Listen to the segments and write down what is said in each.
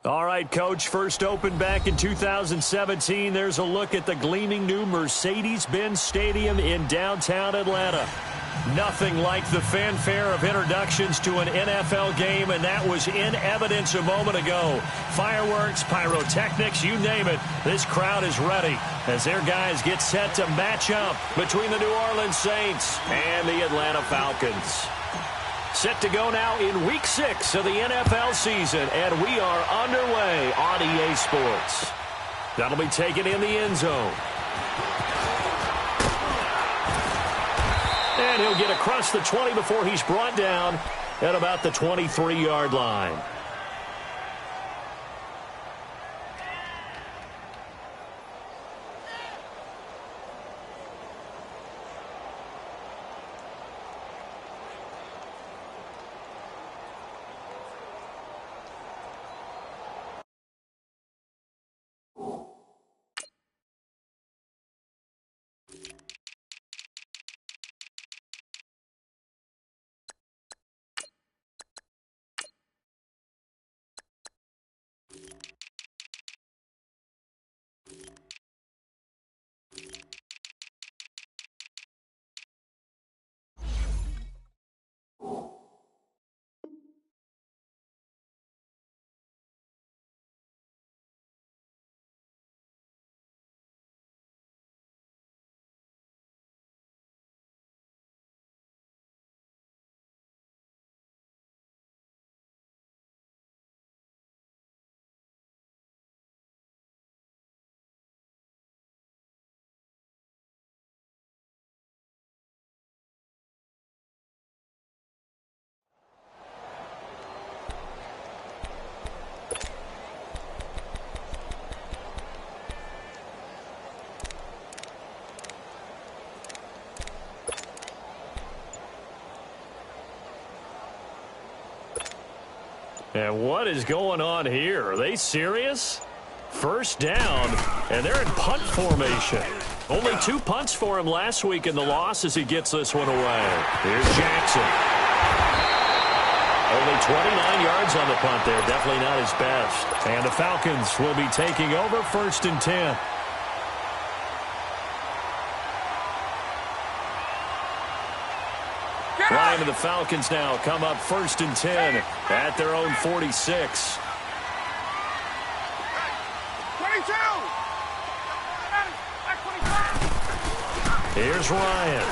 All right, Coach, first opened back in 2017. There's a look at the gleaming new Mercedes-Benz Stadium in downtown Atlanta. Nothing like the fanfare of introductions to an NFL game, and that was in evidence a moment ago. Fireworks, pyrotechnics, you name it. This crowd is ready as their guys get set to match up between the New Orleans Saints and the Atlanta Falcons. Set to go now in Week 6 of the NFL season, and we are underway on EA Sports. That'll be taken in the end zone. And he'll get across the 20 before he's brought down at about the 23-yard line. And what is going on here? Are they serious? First down, and they're in punt formation. Only 2 punts for him last week in the loss as he gets this one away. Here's Jackson. Only 29 yards on the punt there. Definitely not his best. And the Falcons will be taking over 1st and 10. Ryan and the Falcons now come up 1st and 10 at their own 46. 22. Here's Ryan.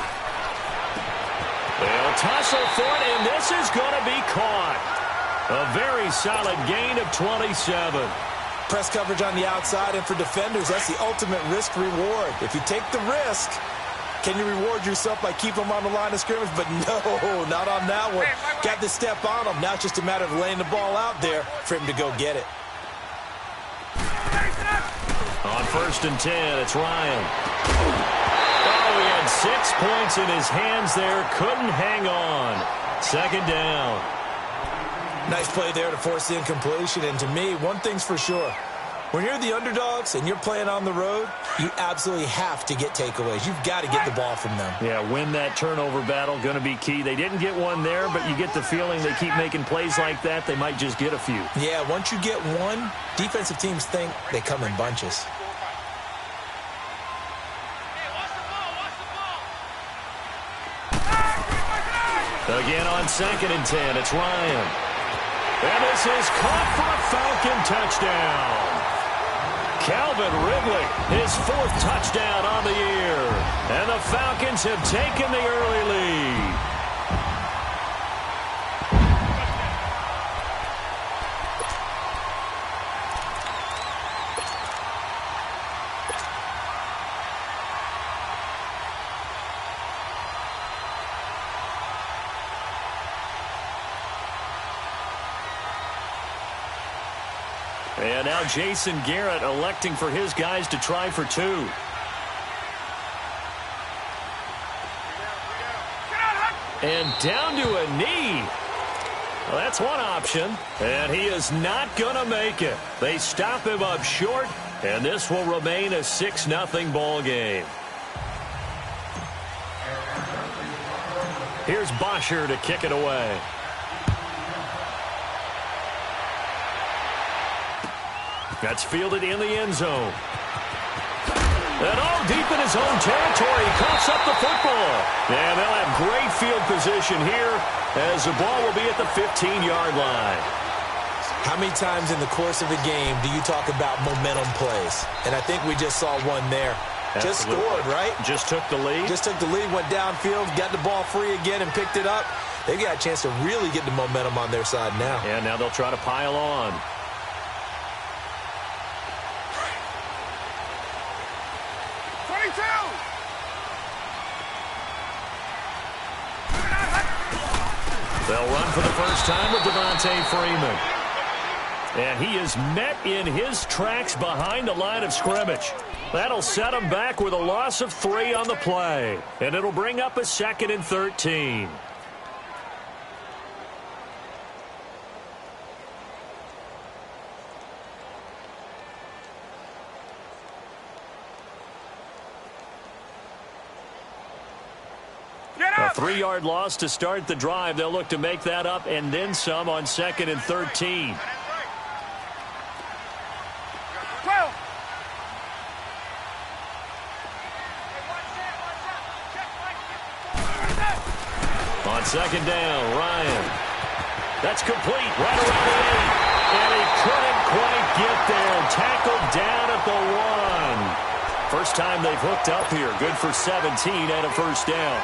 They'll tussle for it, and this is going to be caught. A very solid gain of 27. Press coverage on the outside, and for defenders, that's the ultimate risk-reward. If you take the risk, can you reward yourself by keeping them on the line of scrimmage? But no, not on that one. Got to step on them. Now it's just a matter of laying the ball out there for him to go get it. On 1st and 10, it's Ryan. Oh, he had 6 points in his hands there. Couldn't hang on. 2nd down. Nice play there to force the incompletion. And to me, one thing's for sure. When you're the underdogs and you're playing on the road, you absolutely have to get takeaways. You've got to get the ball from them. Yeah, win that turnover battle, going to be key. They didn't get one there, but you get the feeling they keep making plays like that, they might just get a few. Yeah, once you get one, defensive teams think they come in bunches. Again on 2nd and 10, it's Ryan. And this is caught for a Falcon touchdown. Calvin Ridley, his 4th touchdown on the year. And the Falcons have taken the early lead. And now Jason Garrett electing for his guys to try for 2. And down to a knee. Well, that's one option. And he is not going to make it. They stop him up short, and this will remain a 6-0 ball game. Here's Bosher to kick it away. That's fielded in the end zone. And all deep in his own territory, he coughs up the football. And they'll have great field position here as the ball will be at the 15-yard line. How many times in the course of the game do you talk about momentum plays? And I think we just saw one there. Absolutely. Just scored, right? Just took the lead. Just took the lead, went downfield, got the ball free again and picked it up. They've got a chance to really get the momentum on their side now. And now they'll try to pile on. They'll run for the first time with Devontae Freeman. And he is met in his tracks behind the line of scrimmage. That'll set him back with a loss of 3 on the play. And it'll bring up a 2nd and 13. A 3-yard loss to start the drive. They'll look to make that up and then some on 2nd and 13. On 2nd down, Ryan. That's complete right around the 8. And he couldn't quite get there. Tackled down at the 1. First time they've hooked up here. Good for 17 and a first down.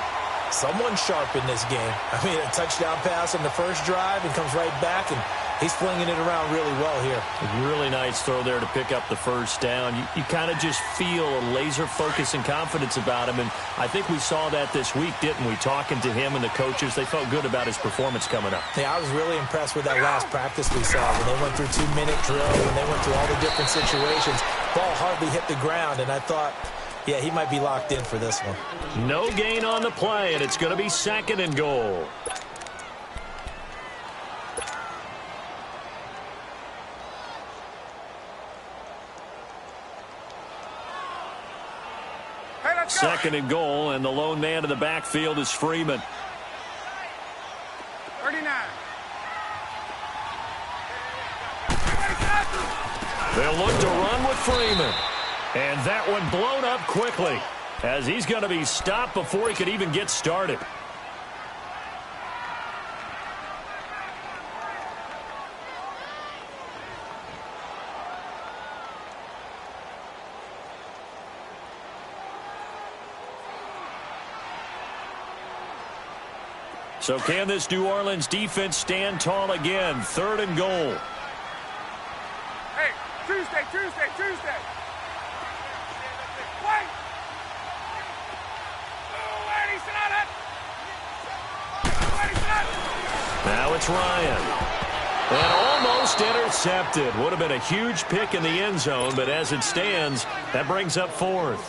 Someone sharp in this game. I mean, a touchdown pass on the first drive and comes right back, and he's flinging it around really well here. A really nice throw there to pick up the first down. You kind of just feel a laser focus and confidence about him, and I think we saw that this week, didn't we? Talking to him and the coaches, they felt good about his performance coming up. Yeah, I was really impressed with that last practice we saw when they went through 2-minute drill, when they went through all the different situations. Ball hardly hit the ground, and I thought, yeah, he might be locked in for this one. No gain on the play, and it's going to be 2nd and goal. Hey, let's go. 2nd and goal, and the lone man in the backfield is Freeman. 39. They'll look to run with Freeman. And that one blown up quickly as he's going to be stopped before he could even get started. So can this New Orleans defense stand tall again? 3rd and goal. Hey, Tuesday. Now it's Ryan. And almost intercepted. Would have been a huge pick in the end zone, but as it stands, that brings up 4th.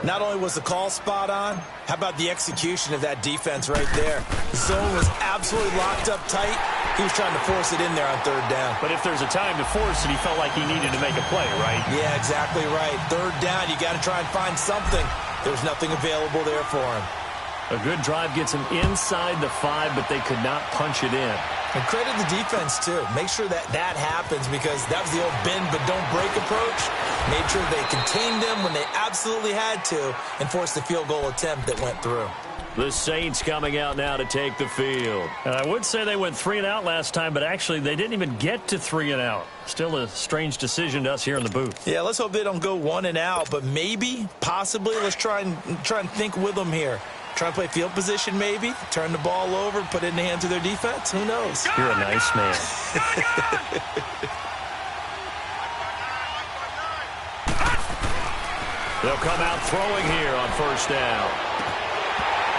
Not only was the call spot on, how about the execution of that defense right there? The zone was absolutely locked up tight. He was trying to force it in there on 3rd down. But if there's a time to force it, he felt like he needed to make a play, right? Yeah, exactly right. 3rd down, you got to try and find something. There's nothing available there for him. A good drive gets him inside the 5, but they could not punch it in. And credit the defense, too. Make sure that happens because that was the old bend but don't break approach. Made sure they contained them when they absolutely had to and forced the field goal attempt that went through. The Saints coming out now to take the field. And I would say they went 3 and out last time, but actually they didn't even get to 3 and out. Still a strange decision to us here in the booth. Yeah, let's hope they don't go 1 and out, but maybe, possibly, let's try and think with them here. Try and play field position maybe, turn the ball over, put it in the hands of their defense. Who knows? You're a nice man. They'll come out throwing here on 1st down.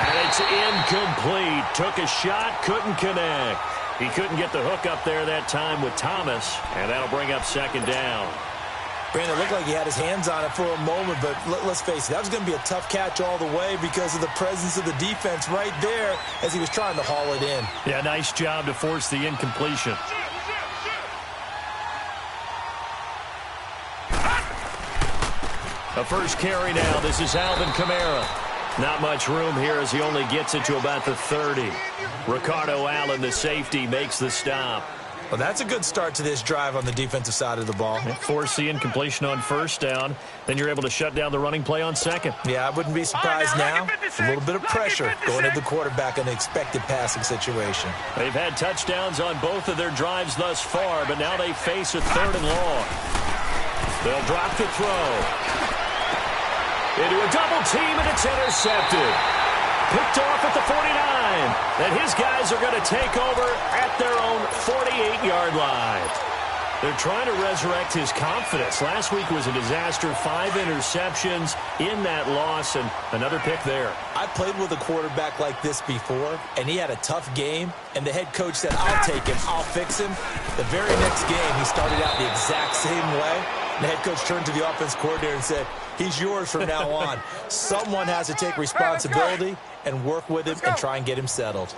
And it's incomplete. Took a shot, couldn't connect. He couldn't get the hook up there that time with Thomas, and that'll bring up 2nd down. Brandon, it looked like he had his hands on it for a moment, but let's face it, that was going to be a tough catch all the way because of the presence of the defense right there as he was trying to haul it in. Yeah, nice job to force the incompletion. A first carry now. This is Alvin Kamara. Not much room here as he only gets it to about the 30. Ricardo Allen, the safety, makes the stop. Well, that's a good start to this drive on the defensive side of the ball. Forcing completion on first down. Then you're able to shut down the running play on second. Yeah, I wouldn't be surprised now. A little bit of pressure going at the quarterback in an expected passing situation. They've had touchdowns on both of their drives thus far, but now they face a 3rd and long. They'll drop the throw. Into a double team, and it's intercepted. Picked off at the 49. And his guys are going to take over at their own 48-yard line. They're trying to resurrect his confidence. Last week was a disaster. 5 interceptions in that loss, and another pick there. I played with a quarterback like this before, and he had a tough game, and the head coach said, I'll take him, I'll fix him. The very next game, he started out the exact same way. The head coach turned to the offense coordinator and said, he's yours from now on. Someone has to take responsibility and work with him and try and get him settled.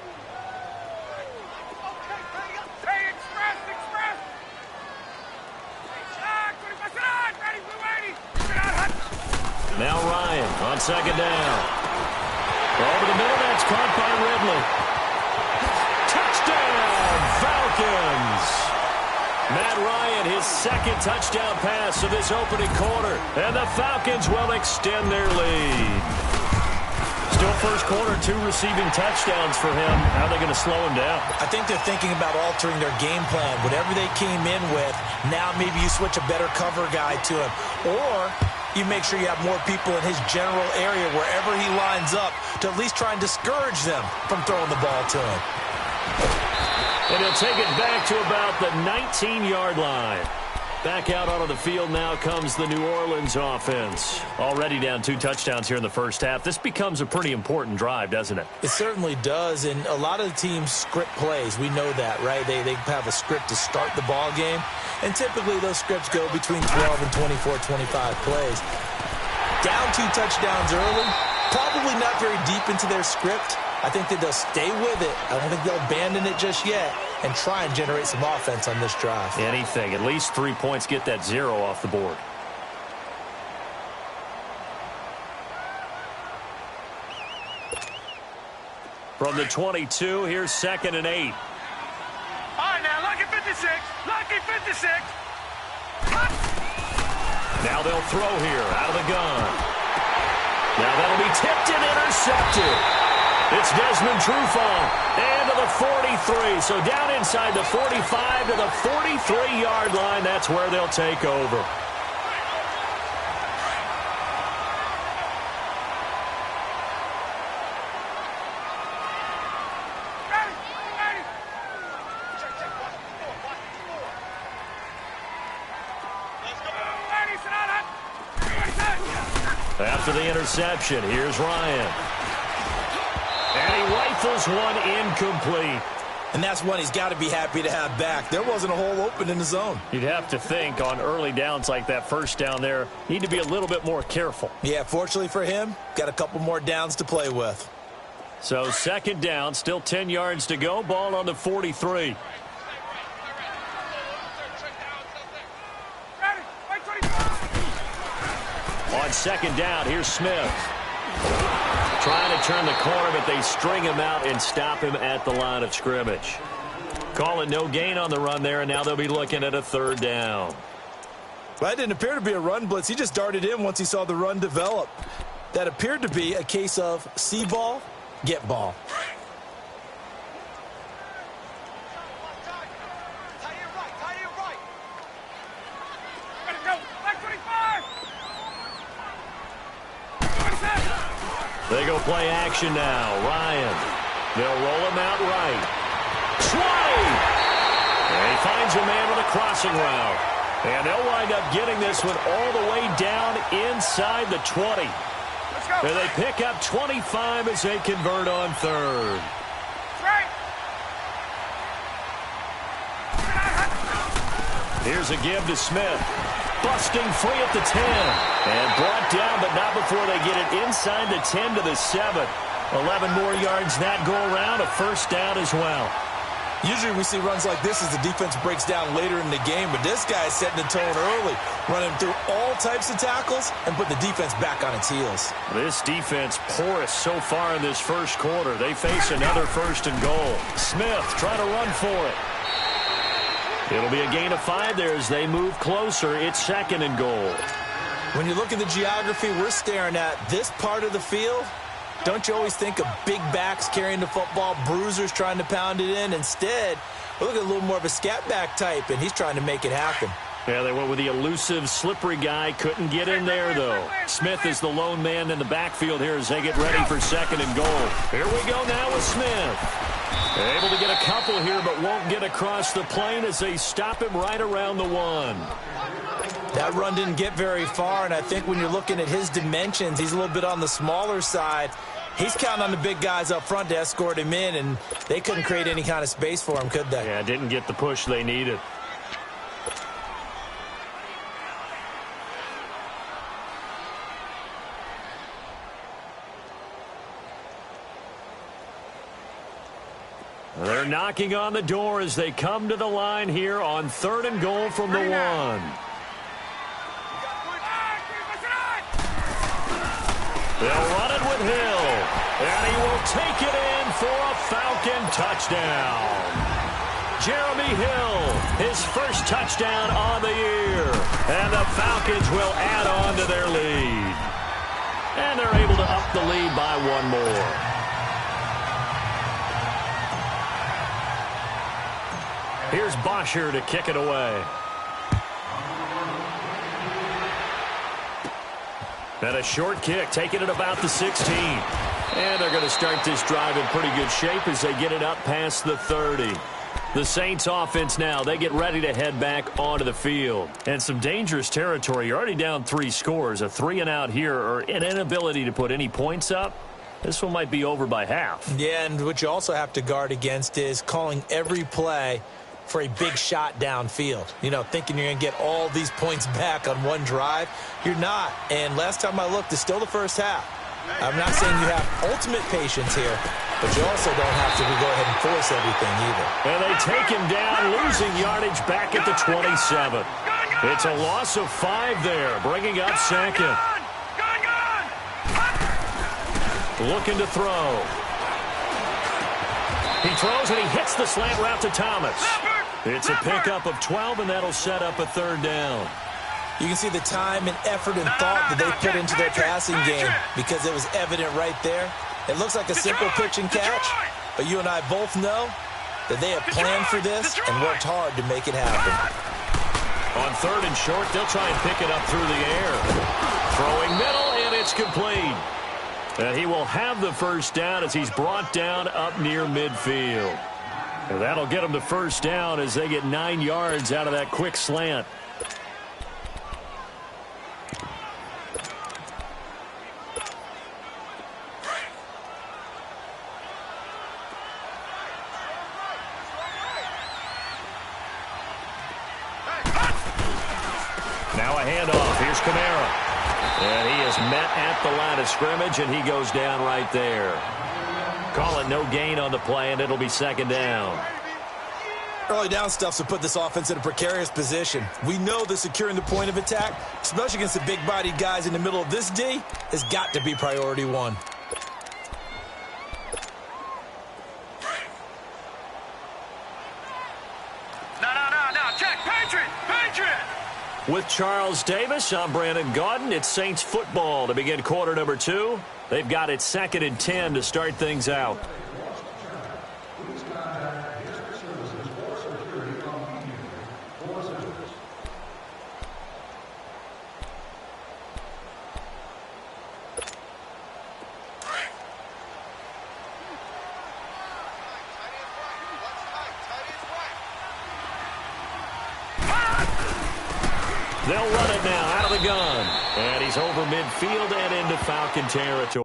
Now Ryan on second down. Over the middle, that's caught by Ridley. Touchdown, Falcons! Matt Ryan, his 2nd touchdown pass of this opening quarter. And the Falcons will extend their lead. Still first quarter, 2 receiving touchdowns for him. How are they going to slow him down? I think they're thinking about altering their game plan. Whatever they came in with, now maybe you switch a better cover guy to him. Or you make sure you have more people in his general area wherever he lines up to at least try and discourage them from throwing the ball to him. And he'll take it back to about the 19-yard line. Back out onto the field now comes the New Orleans offense. Already down 2 touchdowns here in the first half. This becomes a pretty important drive, doesn't it? It certainly does, and a lot of the teams script plays. We know that, right? They have a script to start the ball game, and typically those scripts go between 12 and 24, 25 plays. Down 2 touchdowns early, probably not very deep into their script. I think that they'll stay with it. I don't think they'll abandon it just yet and try and generate some offense on this drive. Anything. At least 3 points, get that 0 off the board. From the 22, here's 2nd and 8. All right, now, lucky 56. Lucky 56. Now they'll throw here out of the gun. Now that'll be tipped and intercepted. It's Desmond Trufant, and to the 43. So down inside the 45 to the 43-yard line. That's where they'll take over. After the interception, here's Ryan. And he rifles one incomplete. And that's one he's got to be happy to have back. There wasn't a hole open in the zone. You'd have to think on early downs like that first down there, need to be a little bit more careful. Yeah, fortunately for him, got a couple more downs to play with. So 2nd down, still 10 yards to go. Ball on the 43. On 2nd down, here's Smith. Trying to turn the corner, but they string him out and stop him at the line of scrimmage. Call it no gain on the run there, and now they'll be looking at a 3rd down. Well, that didn't appear to be a run blitz. He just darted in once he saw the run develop. That appeared to be a case of see ball, get ball. They go play action now. Ryan. They'll roll him out right. 20! And he finds a man with a crossing route. And they'll wind up getting this one all the way down inside the 20. And they pick up 25 as they convert on 3rd. Here's a give to Smith. Busting free at the 10. And brought down, but not before they get it inside the 10 to the 7. 11 more yards that go around. A 1st down as well. Usually we see runs like this as the defense breaks down later in the game, but this guy is setting the tone early, running through all types of tackles and put the defense back on its heels. This defense porous so far in this first quarter. They face another 1st and goal. Smith trying to run for it. It'll be a gain of 5 there as they move closer. It's 2nd and goal. When you look at the geography we're staring at, this part of the field, don't you always think of big backs carrying the football, bruisers trying to pound it in? Instead, we're looking at a little more of a scat back type, and he's trying to make it happen. Yeah, they went with the elusive, slippery guy. Couldn't get in there, though. Smith is the lone man in the backfield here as they get ready for 2nd and goal. Here we go now with Smith. Able to get a couple here, but won't get across the plane as they stop him right around the 1. That run didn't get very far, and I think when you're looking at his dimensions, he's a little bit on the smaller side. He's counting on the big guys up front to escort him in, and they couldn't create any kind of space for him, could they? Yeah, didn't get the push they needed. They're knocking on the door as they come to the line here on 3rd and goal from the 1. They'll run it with Hill, and he will take it in for a Falcon touchdown. Jeremy Hill, his first touchdown on the year, and the Falcons will add on to their lead. And they're able to up the lead by 1 more. Here's Bosher to kick it away. And a short kick, taking it about the 16. And they're going to start this drive in pretty good shape as they get it up past the 30. The Saints offense now, they get ready to head back onto the field. And some dangerous territory. You're already down 3 scores. A 3-and-out here, or an inability to put any points up. This one might be over by half. Yeah, and what you also have to guard against is calling every play for a big shot downfield. You know, thinking you're going to get all these points back on one drive. You're not. And last time I looked, it's still the first half. I'm not saying you have ultimate patience here, but you also don't have to go ahead and force everything either. And they take him down, losing yardage back at the 27. It's a loss of 5 there, bringing up 2nd. Looking to throw. He throws and he hits the slant route to Thomas. It's a pickup of 12, and that'll set up a 3rd down. You can see the time and effort and thought that they put into their passing game because it was evident right there. It looks like a simple pitch and catch, but you and I both know that they have planned for this and worked hard to make it happen. On 3rd and short, they'll try and pick it up through the air. Throwing middle, and it's complete. And he will have the first down as he's brought down up near midfield. And that'll get him the first down as they get 9 yards out of that quick slant. Now a handoff. Here's Kamara. And he is met at the line of scrimmage, and he goes down right there. Call it no gain on the play, and it'll be 2nd down. Early down stuff to put this offense in a precarious position. We know that securing the point of attack, especially against the big-bodied guys in the middle of this D, has got to be priority 1. No, check, Patriot! With Charles Davis, I'm Brandon Gaudin. It's Saints football to begin quarter number 2. They've got it 2nd and 10 to start things out. They'll run it now out of the gun. And he's over midfield and into Falcon territory.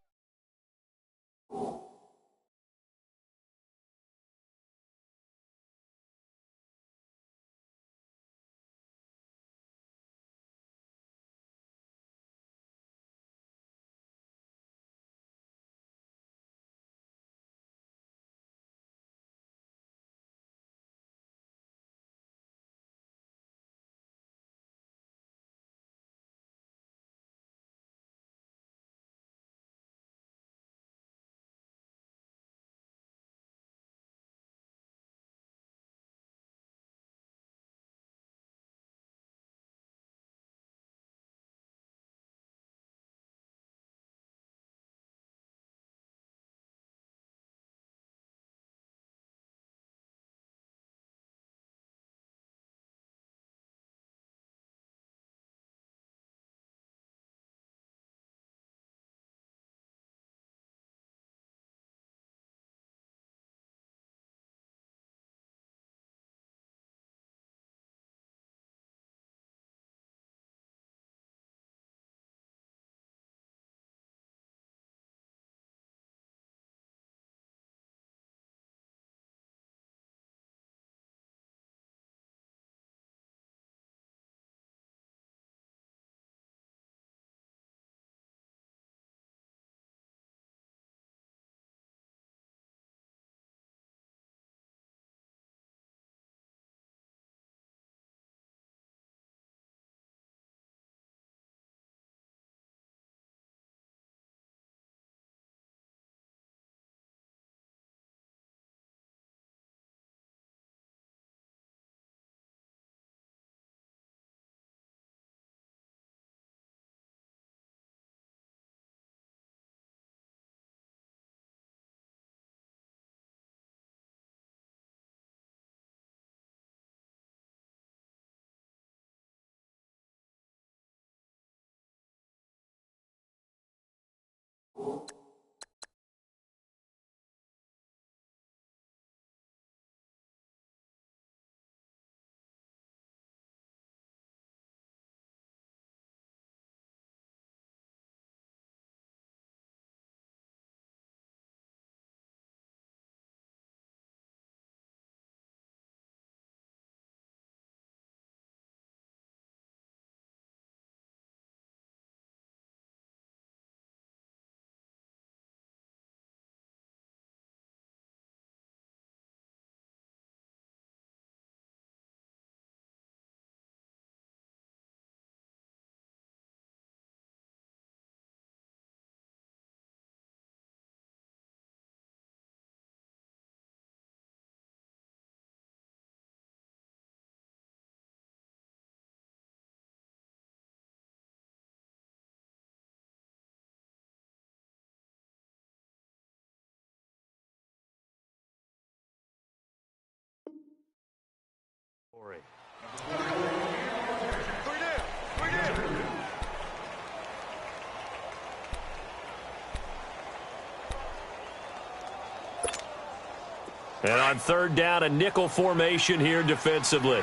And on third down, a nickel formation here defensively.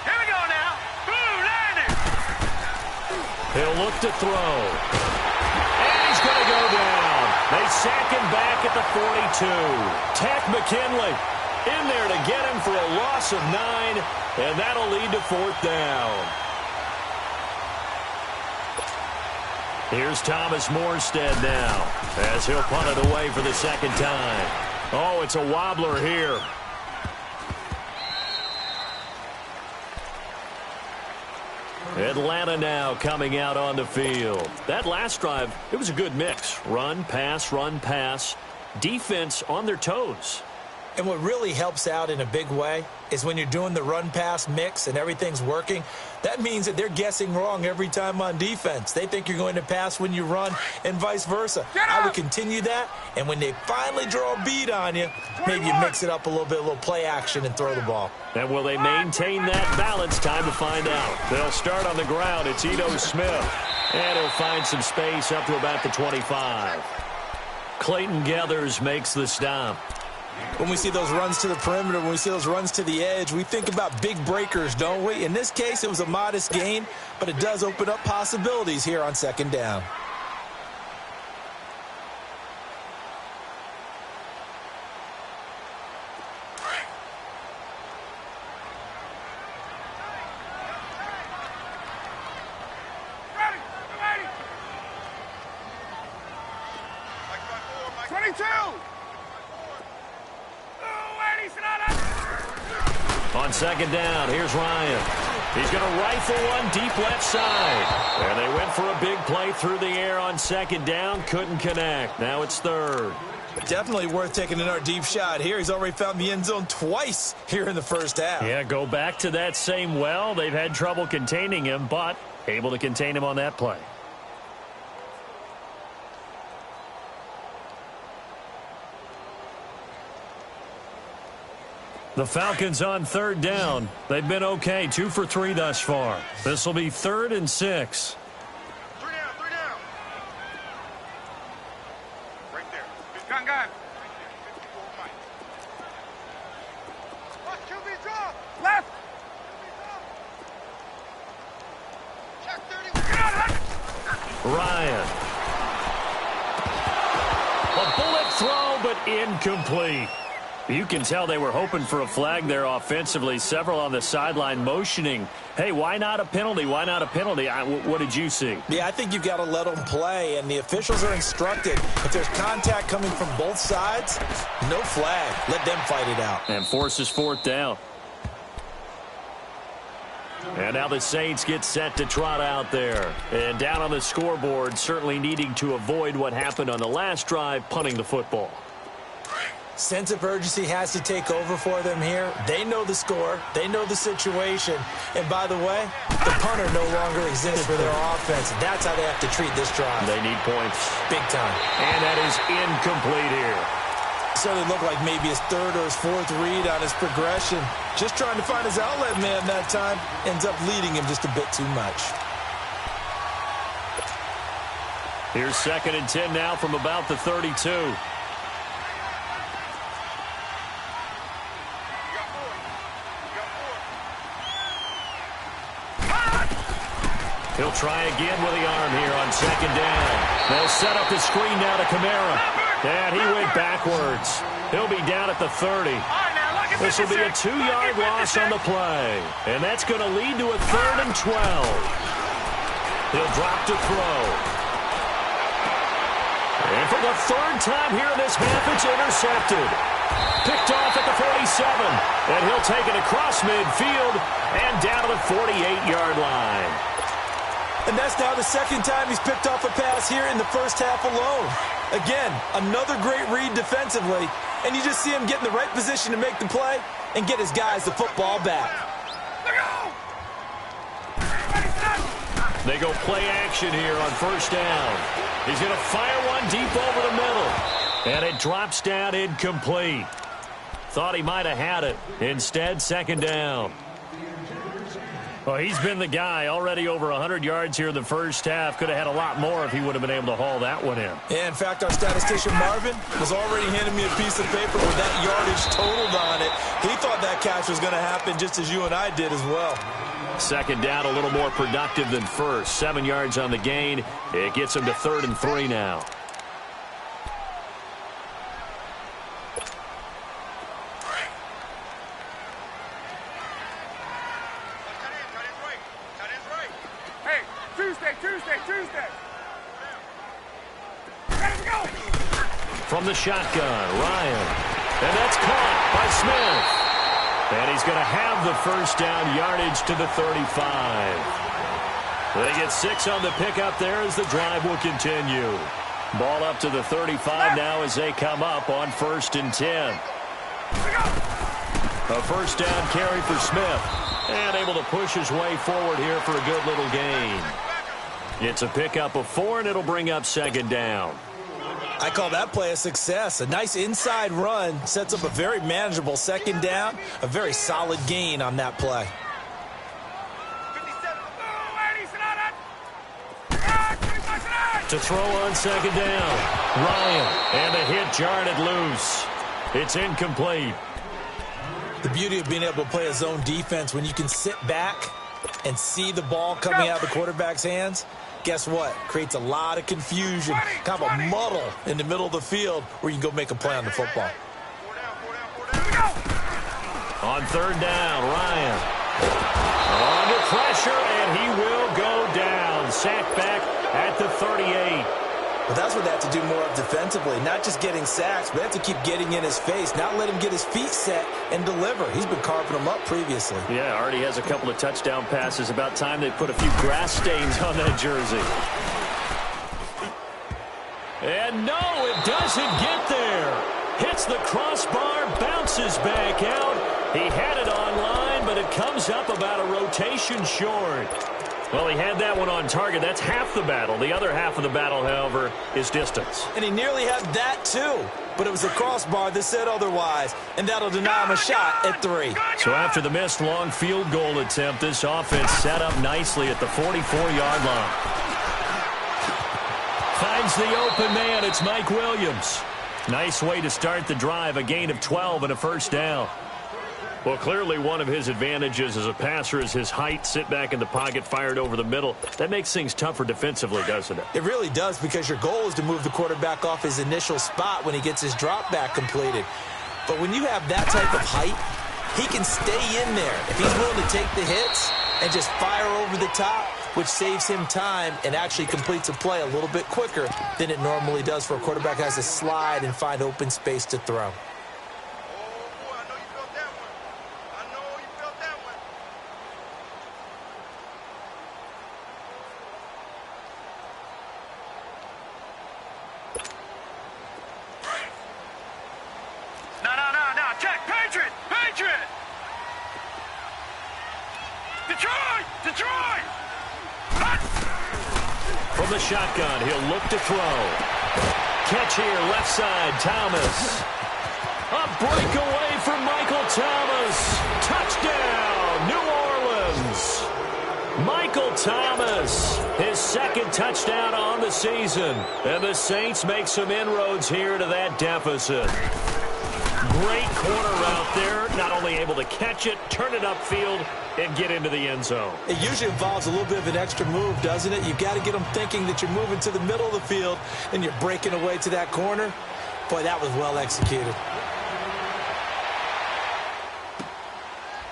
Here we go now. Ooh, landing. He'll look to throw. And he's going to go down. They sack him back at the 42. Tech McKinley in there to get him for a loss of 9, and that'll lead to fourth down. Here's Thomas Morstead now as he'll punt it away for the second time. Oh, it's a wobbler here. Atlanta now coming out on the field. That last drive, it was a good mix. Run, pass, defense on their toes. And what really helps out in a big way is when you're doing the run-pass mix and everything's working, that means that they're guessing wrong every time on defense. They think you're going to pass when you run and vice versa. I would continue that, and when they finally draw a beat on you, maybe you mix it up a little bit, a little play action and throw the ball. And will they maintain that balance? Time to find out. They'll start on the ground. It's Ito Smith. And he'll find some space up to about the 25. Clayton Geathers makes the stop. When we see those runs to the perimeter, when we see those runs to the edge, we think about big breakers, don't we? In this case, it was a modest gain, but it does open up possibilities here on second down. On second down, here's Ryan. He's going to rifle one deep left side. And they went for a big play through the air on second down. Couldn't connect. Now it's third. Definitely worth taking another deep shot here. He's already found the end zone twice here in the first half. Yeah, go back to that same well. They've had trouble containing him, but able to contain him on that play. The Falcons on third down. They've been okay, 2 for 3 thus far. This will be 3rd and 6. 3 down. Right there. Gun. Watch QB drop. Left. Check 30. Ryan. A bullet throw, but incomplete. You can tell they were hoping for a flag there offensively. Several on the sideline motioning, hey, why not a penalty? Why not a penalty? What did you see? Yeah, I think you've got to let them play, and the officials are instructed. If there's contact coming from both sides, no flag. Let them fight it out. And forces fourth down. And now the Saints get set to trot out there. And down on the scoreboard, certainly needing to avoid what happened on the last drive, punting the football. Sense of urgency has to take over for them here. They know the score. They know the situation. And by the way, the punter no longer exists for their offense. That's how they have to treat this drive. They need points. Big time. And that is incomplete here. So it looked like maybe his third or his fourth read on his progression. Just trying to find his outlet man that time. Ends up leading him just a bit too much. Here's 2nd and 10 now from about the 32. He'll try again with the arm here on 2nd down. They'll set up the screen now to Kamara. And he went backwards. He'll be down at the 30. This will be a 2-yard loss on the play. And that's going to lead to a 3rd and 12. He'll drop to throw. And for the 3rd time here in this half, it's intercepted. Picked off at the 47. And he'll take it across midfield and down to the 48-yard line. And that's now the 2nd time he's picked off a pass here in the first half alone. Again, another great read defensively. And you just see him get in the right position to make the play and get his guys the football back. They go play action here on 1st down. He's going to fire one deep over the middle. And it drops down incomplete. Thought he might have had it. Instead, 2nd down. Well, he's been the guy already over 100 yards here in the first half. Could have had a lot more if he would have been able to haul that one in. Yeah, in fact, our statistician Marvin was already handing me a piece of paper with that yardage totaled on it. He thought that catch was going to happen just as you and I did as well. 2nd down, a little more productive than first. 7 yards on the gain. It gets him to 3rd and 3 now. Tuesday. Ready to go. From the shotgun, Ryan. And that's caught by Smith. And he's going to have the 1st down yardage to the 35. They get 6 on the pickup there as the drive will continue. Ball up to the 35 now as they come up on 1st and 10. A 1st down carry for Smith. And able to push his way forward here for a good little gain. It's a pickup of 4, and it'll bring up 2nd down. I call that play a success. A nice inside run sets up a very manageable 2nd down. A very solid gain on that play. To throw on 2nd down. Ryan, and the hit jarred it loose. It's incomplete. The beauty of being able to play a zone defense when you can sit back and see the ball coming out of the quarterback's hands, guess what? Creates a lot of confusion, kind of a muddle in the middle of the field where you can go make a play on the football. On 3rd down, Ryan. Under pressure, and he will go down. Sacked back at the 38. Well, that's what they have to do more of defensively. Not just getting sacks, but they have to keep getting in his face, not let him get his feet set and deliver. He's been carving them up previously. Yeah, already has a couple of touchdown passes. About time they put a few grass stains on that jersey. And no, it doesn't get there. Hits the crossbar, bounces back out. He had it on line, but it comes up about a rotation short. Well, he had that one on target. That's half the battle. The other half of the battle, however, is distance. And he nearly had that, too. But it was a crossbar that said otherwise. And that'll deny him a shot at 3. So after the missed long field goal attempt, this offense set up nicely at the 44-yard line. Finds the open man. It's Mike Williams. Nice way to start the drive. A gain of 12 and a 1st down. Well, clearly one of his advantages as a passer is his height. Sit back in the pocket, fired over the middle. That makes things tougher defensively, doesn't it? It really does, because your goal is to move the quarterback off his initial spot when he gets his drop back completed. But when you have that type of height, he can stay in there if he's willing to take the hits and just fire over the top, which saves him time and actually completes a play a little bit quicker than it normally does for a quarterback who has to slide and find open space to throw. Detroit! From the shotgun, he'll look to throw. Catch here, left side, Thomas. A breakaway from Michael Thomas. Touchdown, New Orleans. Michael Thomas, his second touchdown on the season. And the Saints make some inroads here to that deficit. Great corner route there. Not only able to catch it, turn it upfield, and get into the end zone. It usually involves a little bit of an extra move, doesn't it? You've got to get them thinking that you're moving to the middle of the field and you're breaking away to that corner. Boy, that was well executed.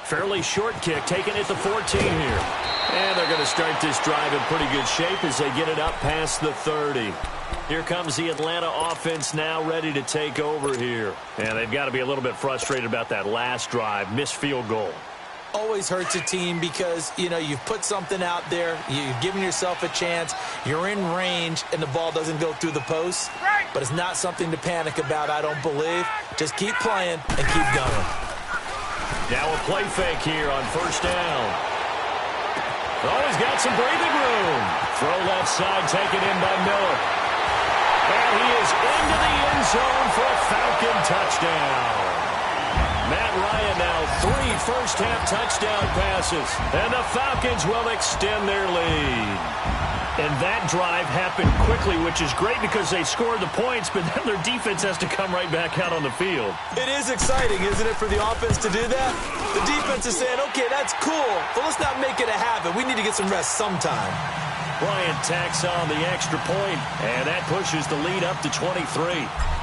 Fairly short kick, taken at the 14 here. And they're going to start this drive in pretty good shape as they get it up past the 30. Here comes the Atlanta offense now ready to take over here. And they've got to be a little bit frustrated about that last drive, missed field goal. Always hurts a team because, you know, you've put something out there, you've given yourself a chance, you're in range, and the ball doesn't go through the post. But it's not something to panic about, I don't believe. Just keep playing and keep going. Now a play fake here on first down. Oh, he's got some breathing room. Throw left side taken in by Miller. And he is into the end zone for a Falcon touchdown. Matt Ryan now 3 first-half touchdown passes. And the Falcons will extend their lead. And that drive happened quickly, which is great because they scored the points, but then their defense has to come right back out on the field. It is exciting, isn't it, for the offense to do that? The defense is saying, okay, that's cool, but let's not make it a habit. We need to get some rest sometime. Bryant tacks on the extra point, and that pushes the lead up to 23.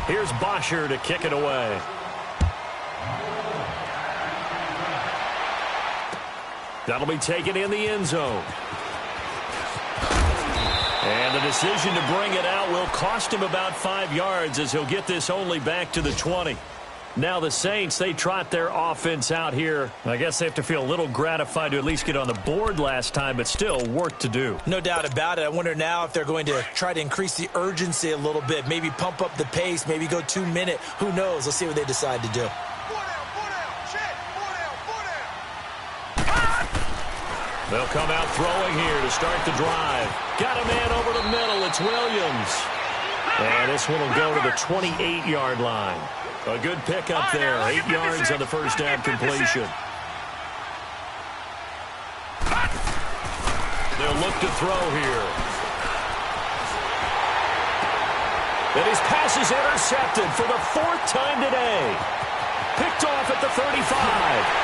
Here's Bosher to kick it away. That'll be taken in the end zone. And the decision to bring it out will cost him about 5 yards as he'll get this only back to the 20. Now the Saints, they trot their offense out here. I guess they have to feel a little gratified to at least get on the board last time, but still work to do. No doubt about it. I wonder now if they're going to try to increase the urgency a little bit, maybe pump up the pace, maybe go 2-minute. Who knows? Let's see what they decide to do. They'll come out throwing here to start the drive. Got a man over the middle. It's Williams. And this one will go to the 28-yard line. A good pickup there. 8 yards on the first down completion. They'll look to throw here. And his pass is intercepted for the 4th time today. Picked off at the 35.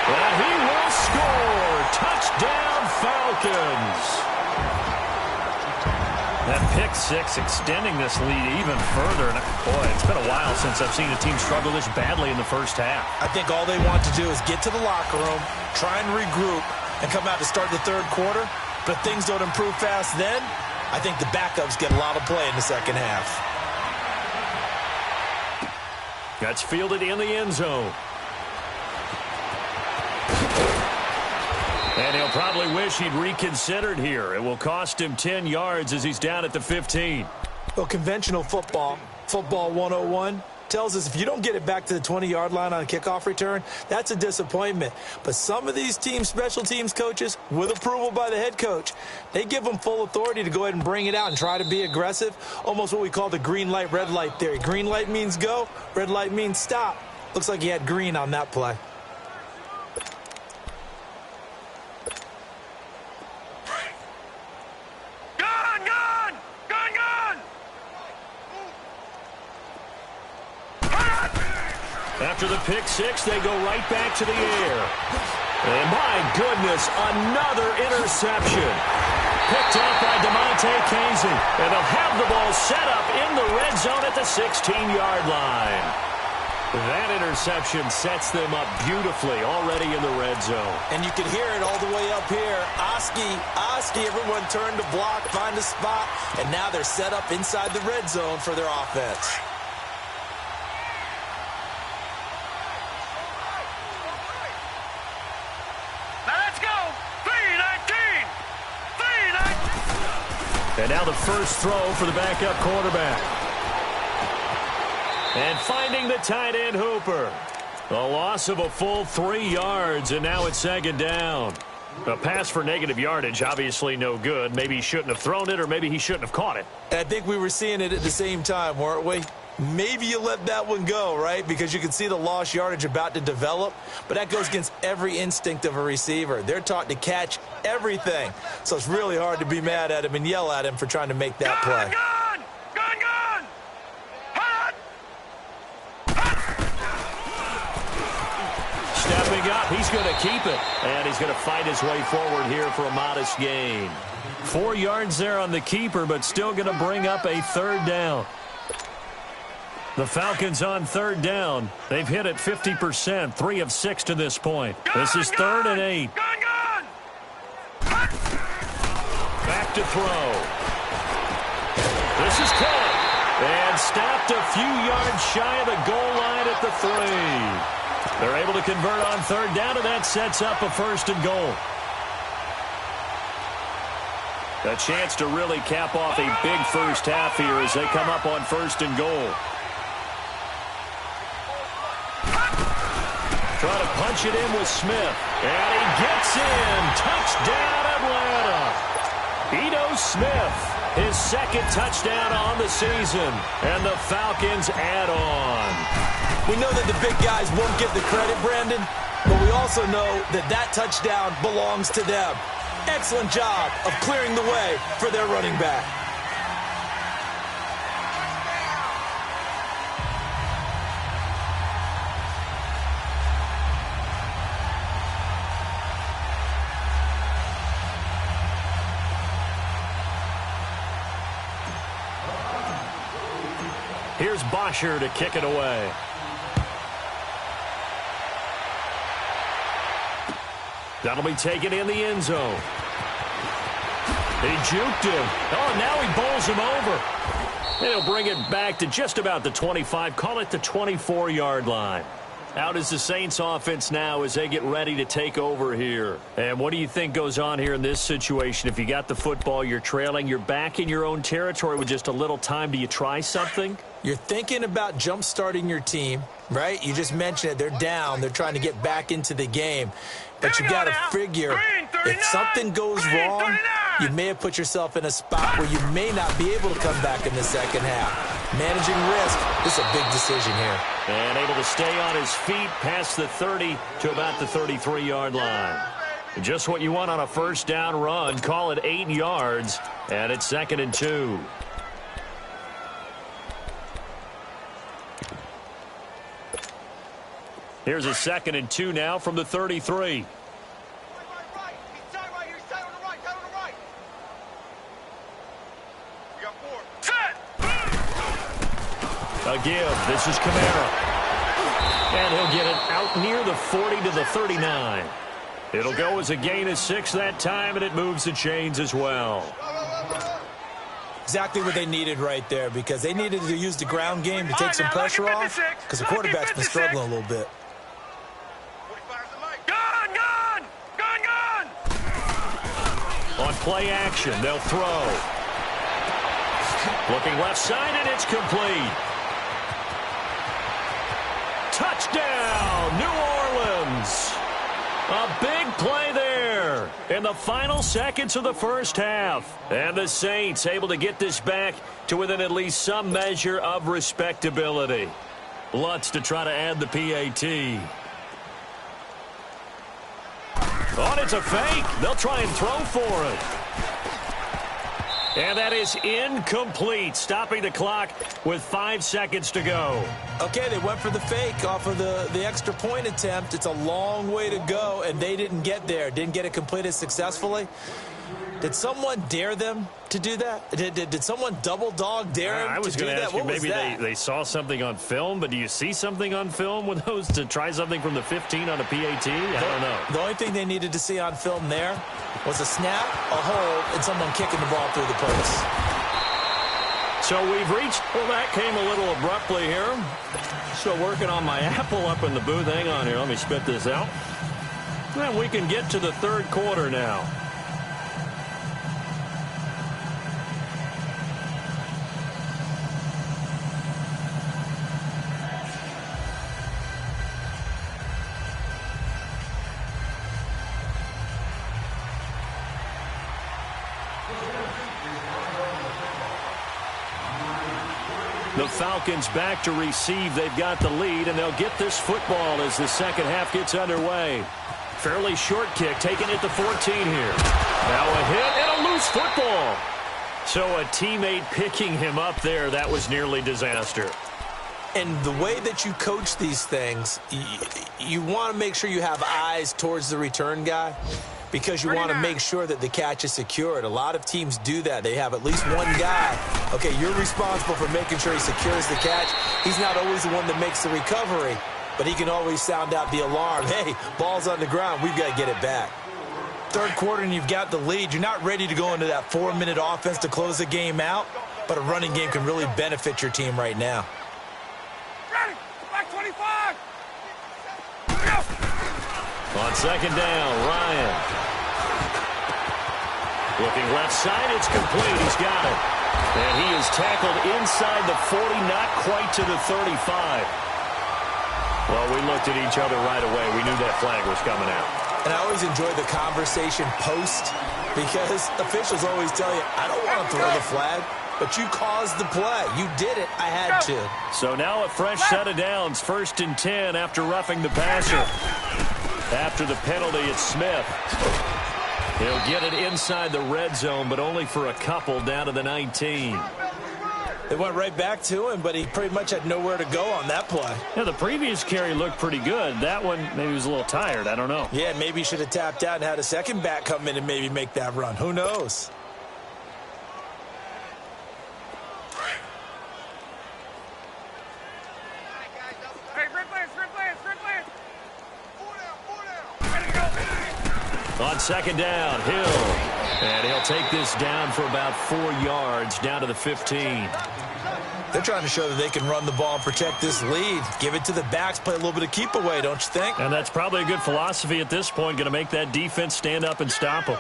And he will score. Touchdown, Falcons. That pick six extending this lead even further. And boy, it's been a while since I've seen a team struggle this badly in the first half. I think all they want to do is get to the locker room, try and regroup, and come out to start the third quarter. But if things don't improve fast then, I think the backups get a lot of play in the second half. That's fielded in the end zone. And he'll probably wish he'd reconsidered here. It will cost him 10 yards as he's down at the 15. Well, conventional football 101, tells us if you don't get it back to the 20-yard line on a kickoff return, that's a disappointment. But some of these team special teams coaches, with approval by the head coach, they give them full authority to go ahead and bring it out and try to be aggressive, almost what we call the green light, red light theory. Green light means go, red light means stop. Looks like he had green on that play. After the pick six, they go right back to the air. And my goodness, another interception. Picked up by DeMonte Casey. And they'll have the ball set up in the red zone at the 16-yard line. That interception sets them up beautifully already in the red zone. And you can hear it all the way up here. Oski, everyone turned to block, find a spot, and now they're set up inside the red zone for their offense. And now the first throw for the backup quarterback. And finding the tight end Hooper. A loss of a full 3 yards, and now it's second down. A pass for negative yardage, obviously no good. Maybe he shouldn't have thrown it, or maybe he shouldn't have caught it. And I think we were seeing it at the same time, weren't we? maybe you let that one go, right? Because you can see the lost yardage about to develop. But that goes against every instinct of a receiver. They're taught to catch everything. So it's really hard to be mad at him and yell at him for trying to make that play. Gun! Gun! Gun! Hot! Stepping up, he's going to keep it. And he's going to fight his way forward here for a modest gain. 4 yards there on the keeper, but still going to bring up a third down. The Falcons on third down. They've hit it 50%, 3 of 6 to this point. This is 3rd and 8. Back to throw. This is caught. And stopped a few yards shy of the goal line at the 3. They're able to convert on third down, and that sets up a 1st and goal. A chance to really cap off a big first half here as they come up on 1st and goal. Trying to punch it in with Smith. And he gets in. Touchdown, Atlanta. Ito Smith, his 2nd touchdown on the season. And the Falcons add on. We know that the big guys won't get the credit, Brandon, but we also know that that touchdown belongs to them. Excellent job of clearing the way for their running back. Here's Bosher to kick it away. That'll be taken in the end zone. He juked him. Oh, now he bowls him over. And he'll bring it back to just about the 25. Call it the 24-yard line. Out is the Saints offense now as they get ready to take over here. And what do you think goes on here in this situation? If you got the football, you're trailing, you're back in your own territory with just a little time. Do you try something? You're thinking about jump-starting your team, right? You just mentioned it. They're down. They're trying to get back into the game. But you got to figure if something goes wrong, you may have put yourself in a spot where you may not be able to come back in the second half. Managing risk, this is a big decision here. And able to stay on his feet past the 30 to about the 33-yard line. Just what you want on a first down run. Call it 8 yards, and it's 2nd and 2. Here's a 2nd and 2 now from the 33. A give. This is Kamara. And he'll get it out near the 40 to the 39. It'll go as a gain of 6 that time, and it moves the chains as well. Exactly what they needed right there, because they needed to use the ground game to take some pressure off, because the quarterback's been struggling a little bit. Gun! On play action, they'll throw. Looking left side, and it's complete. Touchdown, New Orleans. A big play there in the final seconds of the first half. And the Saints able to get this back to within at least some measure of respectability. Lutz to try to add the PAT. Oh, and it's a fake. They'll try and throw for it. And that is incomplete, stopping the clock with 5 seconds to go. Okay, they went for the fake off of the extra point attempt. It's a long way to go, and they didn't get there. Didn't get it completed successfully. Did someone dare them to do that? Did someone double dog dare them I was going to ask you, maybe they saw something on film, but do you see something on film with those to try something from the 15 on a PAT? I don't know. The only thing they needed to see on film there was a snap, a hold, and someone kicking the ball through the post. So we've reached, well, that came a little abruptly here. So working on my apple up in the booth. Hang on here, let me spit this out. Then we can get to the third quarter now. The The Falcons back to receive. They've got the lead, and they'll get this football as the second half gets underway. Fairly short kick, taking it to 14 here. Now a hit and a loose football. So a teammate picking him up there, that was nearly disaster. And the way that you coach these things, you want to make sure you have eyes towards the return guy because you want to make sure that the catch is secured. A lot of teams do that. They have at least one guy. Okay, you're responsible for making sure he secures the catch. He's not always the one that makes the recovery, but he can always sound out the alarm. Hey, ball's on the ground. We've got to get it back. Third quarter and you've got the lead. You're not ready to go into that 4-minute offense to close the game out, but a running game can really benefit your team right now. Ready. Back 25. On second down, Ryan. Looking left side, it's complete. He's got it. And he is tackled inside the 40, not quite to the 35. Well, we looked at each other right away. We knew that flag was coming out. And I always enjoy the conversation post because officials always tell you, I don't want to throw the flag, but you caused the play. You did it. I had to. So now a fresh set of downs, 1st and 10 after roughing the passer. After the penalty, it's Smith. He'll get it inside the red zone, but only for a couple down to the 19. They went right back to him, but he pretty much had nowhere to go on that play. Yeah, the previous carry looked pretty good. That one, maybe he was a little tired. I don't know. Yeah, maybe he should have tapped out and had a second back come in and maybe make that run. Who knows? On second down, Hill. And he'll take this down for about 4 yards, down to the 15. They're trying to show that they can run the ball and protect this lead. Give it to the backs, play a little bit of keep away, don't you think? And that's probably a good philosophy at this point, going to make that defense stand up and stop them.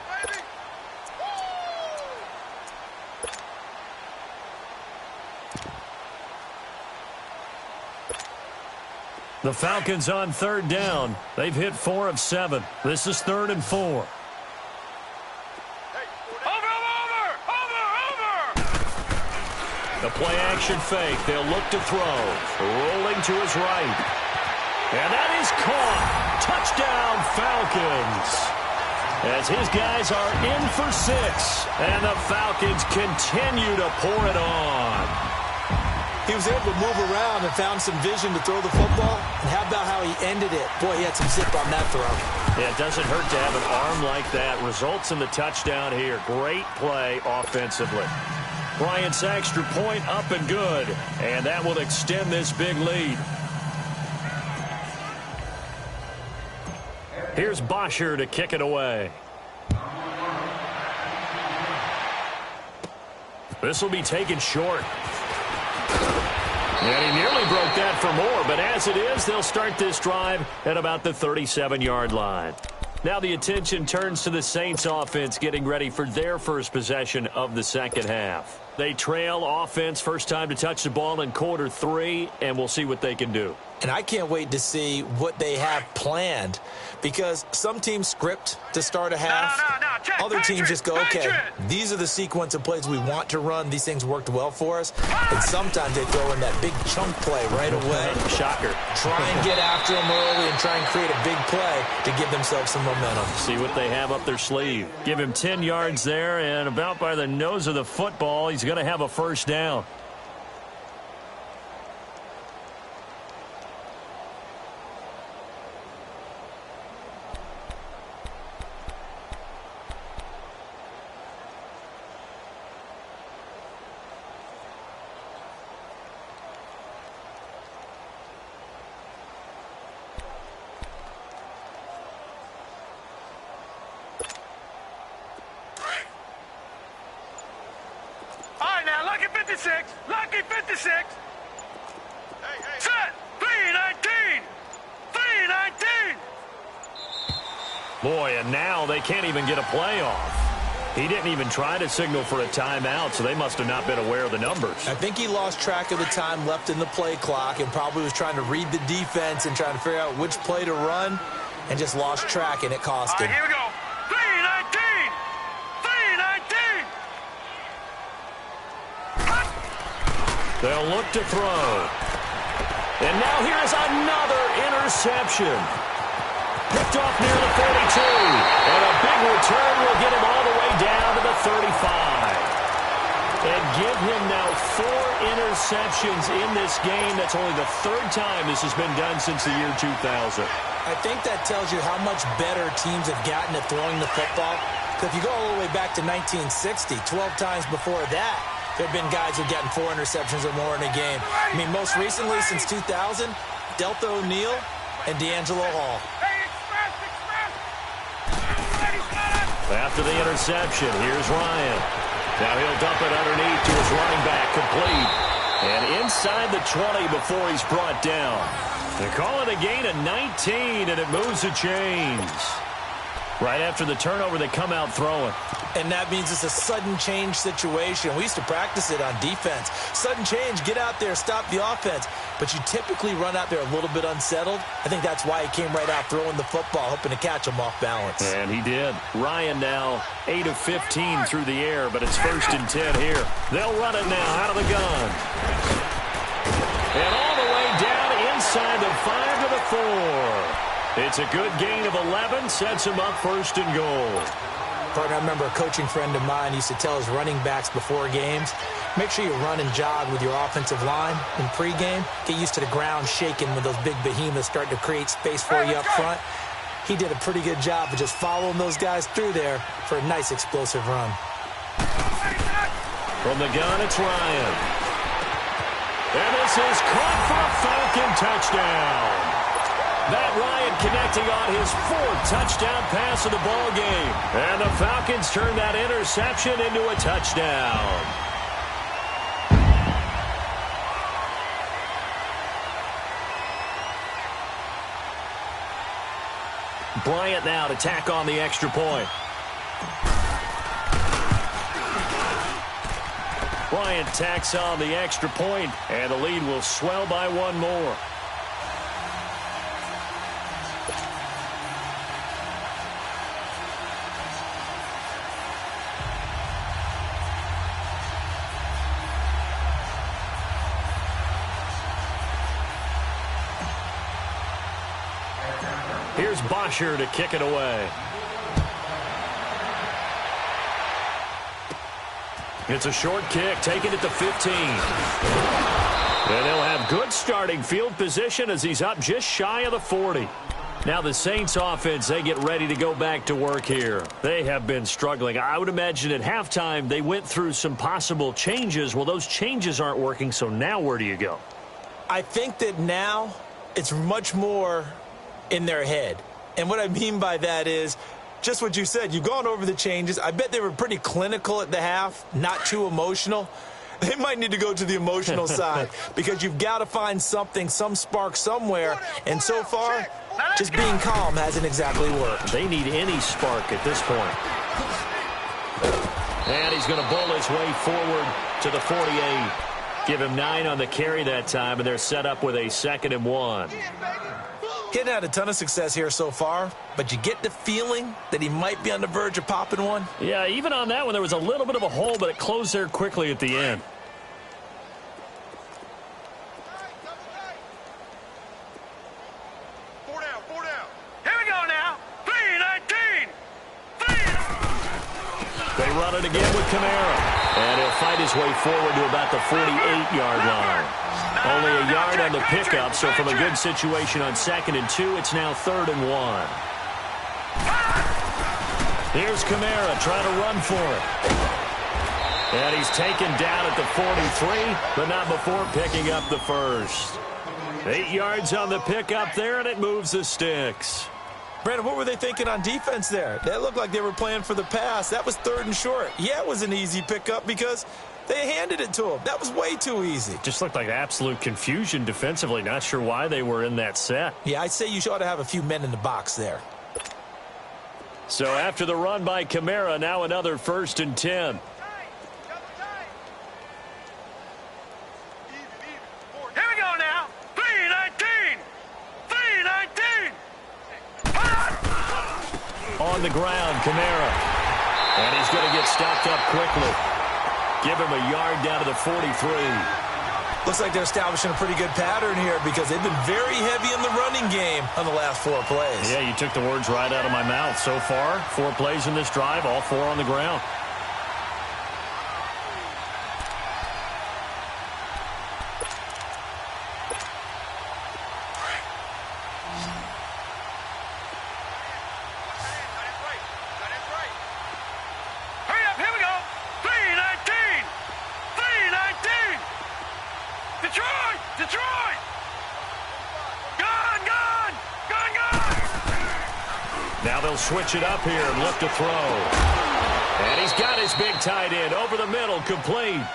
The Falcons on third down. They've hit 4 of 7. This is 3rd and 4. Over. The play action fake. They'll look to throw. Rolling to his right. And that is caught. Touchdown Falcons. As his guys are in for 6. And the Falcons continue to pour it on. He was able to move around and found some vision to throw the football. And how about how he ended it? Boy, he had some zip on that throw. Yeah, it doesn't hurt to have an arm like that. Results in the touchdown here. Great play offensively. Bryant's extra point up and good. And that will extend this big lead. Here's Bosher to kick it away. This will be taken short. And he nearly broke that for more, but as it is, they'll start this drive at about the 37-yard line. Now the attention turns to the Saints offense getting ready for their first possession of the second half. They trail offense, first time to touch the ball in quarter 3, and we'll see what they can do. And I can't wait to see what they have planned because some teams script to start a half. Other teams just go, okay, these are the sequence of plays we want to run. These things worked well for us. And sometimes they throw in that big chunk play right away. Shocker. Try and get after them early and try and create a big play to give themselves some momentum. See what they have up their sleeve. Give him 10 yards there, and about by the nose of the football, he's going to have a first down. Lucky 56. Set. 319. 319. Boy, and now they can't even get a play off. He didn't even try to signal for a timeout, so they must have not been aware of the numbers. I think he lost track of the time left in the play clock and probably was trying to read the defense and trying to figure out which play to run and just lost track, and it cost him. All right, here we go. 319. 319. They'll look to throw. And now here's another interception. Picked off near the 42. And a big return will get him all the way down to the 35. And give him now 4 interceptions in this game. That's only the 3rd time this has been done since the year 2000. I think that tells you how much better teams have gotten at throwing the football. Because if you go all the way back to 1960, 12 times before that, there have been guys who've gotten 4 interceptions or more in a game. I mean, most recently, since 2000, Delta O'Neal and D'Angelo Hall. After the interception, here's Ryan. Now he'll dump it underneath to his running back, complete. And inside the 20 before he's brought down. They call it a gain of 19, and it moves the chains. Right after the turnover, they come out throwing. And that means it's a sudden change situation. We used to practice it on defense. Sudden change, get out there, stop the offense. But you typically run out there a little bit unsettled. I think that's why he came right out throwing the football, hoping to catch him off balance. And he did. Ryan now 8 of 15 through the air, but it's 1st and 10 here. They'll run it now out of the gun. And all the way down inside the 5 to the 4. It's a good gain of 11, sets him up 1st and goal. Partner, I remember a coaching friend of mine used to tell his running backs before games, make sure you run and jog with your offensive line in pregame. Get used to the ground shaking when those big behemoths start to create space for you up front. He did a pretty good job of just following those guys through there for a nice explosive run. From the gun, it's Ryan. And this is caught for a Falcon touchdown. Matt Ryan connecting on his 4th touchdown pass of the ball game. And the Falcons turn that interception into a touchdown. Bryant now to tack on the extra point. Bryant tacks on the extra point, and the lead will swell by 1 more. Here's Bosher to kick it away. It's a short kick, taken at the 15. And they'll have good starting field position as he's up just shy of the 40. Now the Saints offense, they get ready to go back to work here. They have been struggling. I would imagine at halftime they went through some possible changes. Well, those changes aren't working, so now where do you go? I think that now it's much more in their head. And what I mean by that is just what you said. You've gone over the changes. I bet they were pretty clinical at the half, not too emotional. They might need to go to the emotional side because you've got to find something, some spark somewhere. And so far, just being calm hasn't exactly worked. They need any spark at this point. And he's going to bull his way forward to the 48. Give him 9 on the carry that time, and they're set up with a 2nd and 1. He hadn't had a ton of success here so far, but you get the feeling that he might be on the verge of popping one. Yeah, even on that one, there was a little bit of a hole, but it closed there quickly at the end. Four down. Here we go now. 3-19. They run it again with Kamara. And he'll fight his way forward to about the 48-yard line. Only a yard on the pickup, so from a good situation on 2nd and 2, it's now 3rd and 1. Here's Kamara trying to run for it. And he's taken down at the 43, but not before picking up the 1st. 8 yards on the pickup there, and it moves the sticks. Brandon, what were they thinking on defense there? That looked like they were playing for the pass. That was 3rd and short. Yeah, it was an easy pickup because they handed it to him. That was way too easy. Just looked like absolute confusion defensively. Not sure why they were in that set. Yeah, I'd say you ought to have a few men in the box there. So after the run by Kamara, now another 1st and 10. Here we go now. 3-19. On the ground, Kamara. And he's going to get stopped up quickly. Give him a yard down to the 43. Looks like they're establishing a pretty good pattern here because they've been very heavy in the running game on the last 4 plays. Yeah, you took the words right out of my mouth. So far, 4 plays in this drive, all 4 on the ground. Detroit! Gone! Now they'll switch it up here and look to throw. And he's got his big tight end over the middle, complete.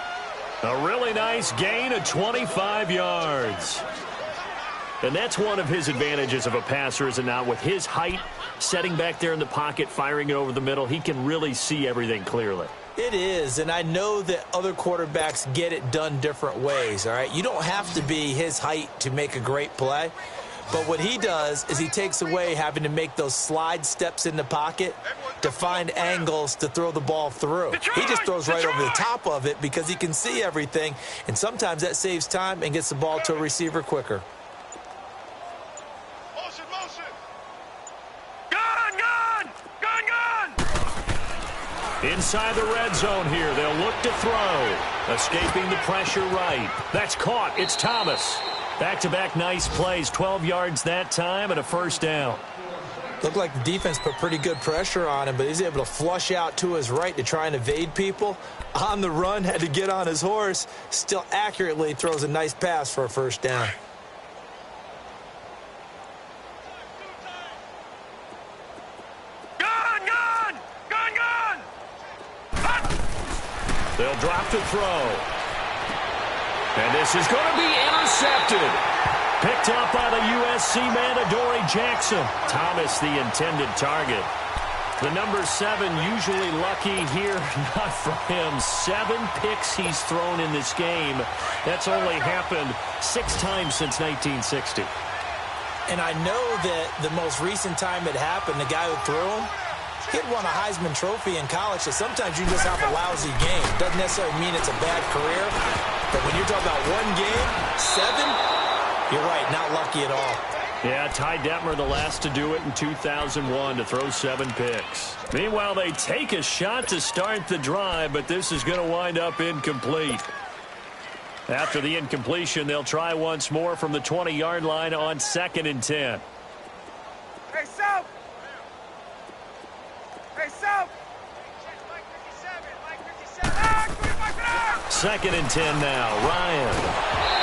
A really nice gain of 25 yards. And that's one of his advantages of a passer, is it not? With his height, setting back there in the pocket, firing it over the middle, he can really see everything clearly. It is, and I know that other quarterbacks get it done different ways, all right? You don't have to be his height to make a great play, but what he does is he takes away having to make those slide steps in the pocket to find angles to throw the ball through. He just throws right over the top of it because he can see everything, and sometimes that saves time and gets the ball to a receiver quicker. Inside the red zone here, they'll look to throw. Escaping the pressure right. That's caught. It's Thomas. Back-to-back nice plays. 12 yards that time and a first down. Looked like the defense put pretty good pressure on him, but he's able to flush out to his right to try and evade people. On the run, had to get on his horse. Still accurately throws a nice pass for a first down. They'll drop to throw. And this is going to be intercepted. Picked up by the USC man, Adoree Jackson. Thomas, the intended target. The number 7 usually lucky here. Not for him. 7 picks he's thrown in this game. That's only happened 6 times since 1960. And I know that the most recent time it happened, the guy who threw him, he'd won a Heisman Trophy in college, so sometimes you just have a lousy game. Doesn't necessarily mean it's a bad career, but when you're talking about 1 game, 7, you're right, not lucky at all. Yeah, Ty Detmer, the last to do it in 2001, to throw 7 picks. Meanwhile, they take a shot to start the drive, but this is going to wind up incomplete. After the incompletion, they'll try once more from the 20-yard line on 2nd and 10. Hey, South! Hey, South! 2nd and 10 now. Ryan.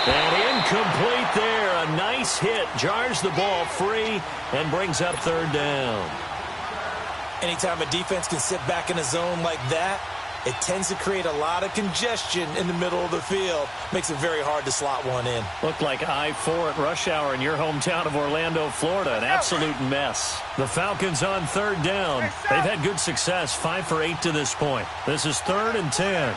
And incomplete there. A nice hit. Jars the ball free and brings up 3rd down. Anytime a defense can sit back in a zone like that, it tends to create a lot of congestion in the middle of the field. Makes it very hard to slot one in. Looked like I-4 at rush hour in your hometown of Orlando, Florida. An absolute mess. The Falcons on 3rd down. They've had good success, 5 for 8 to this point. This is 3rd and 10.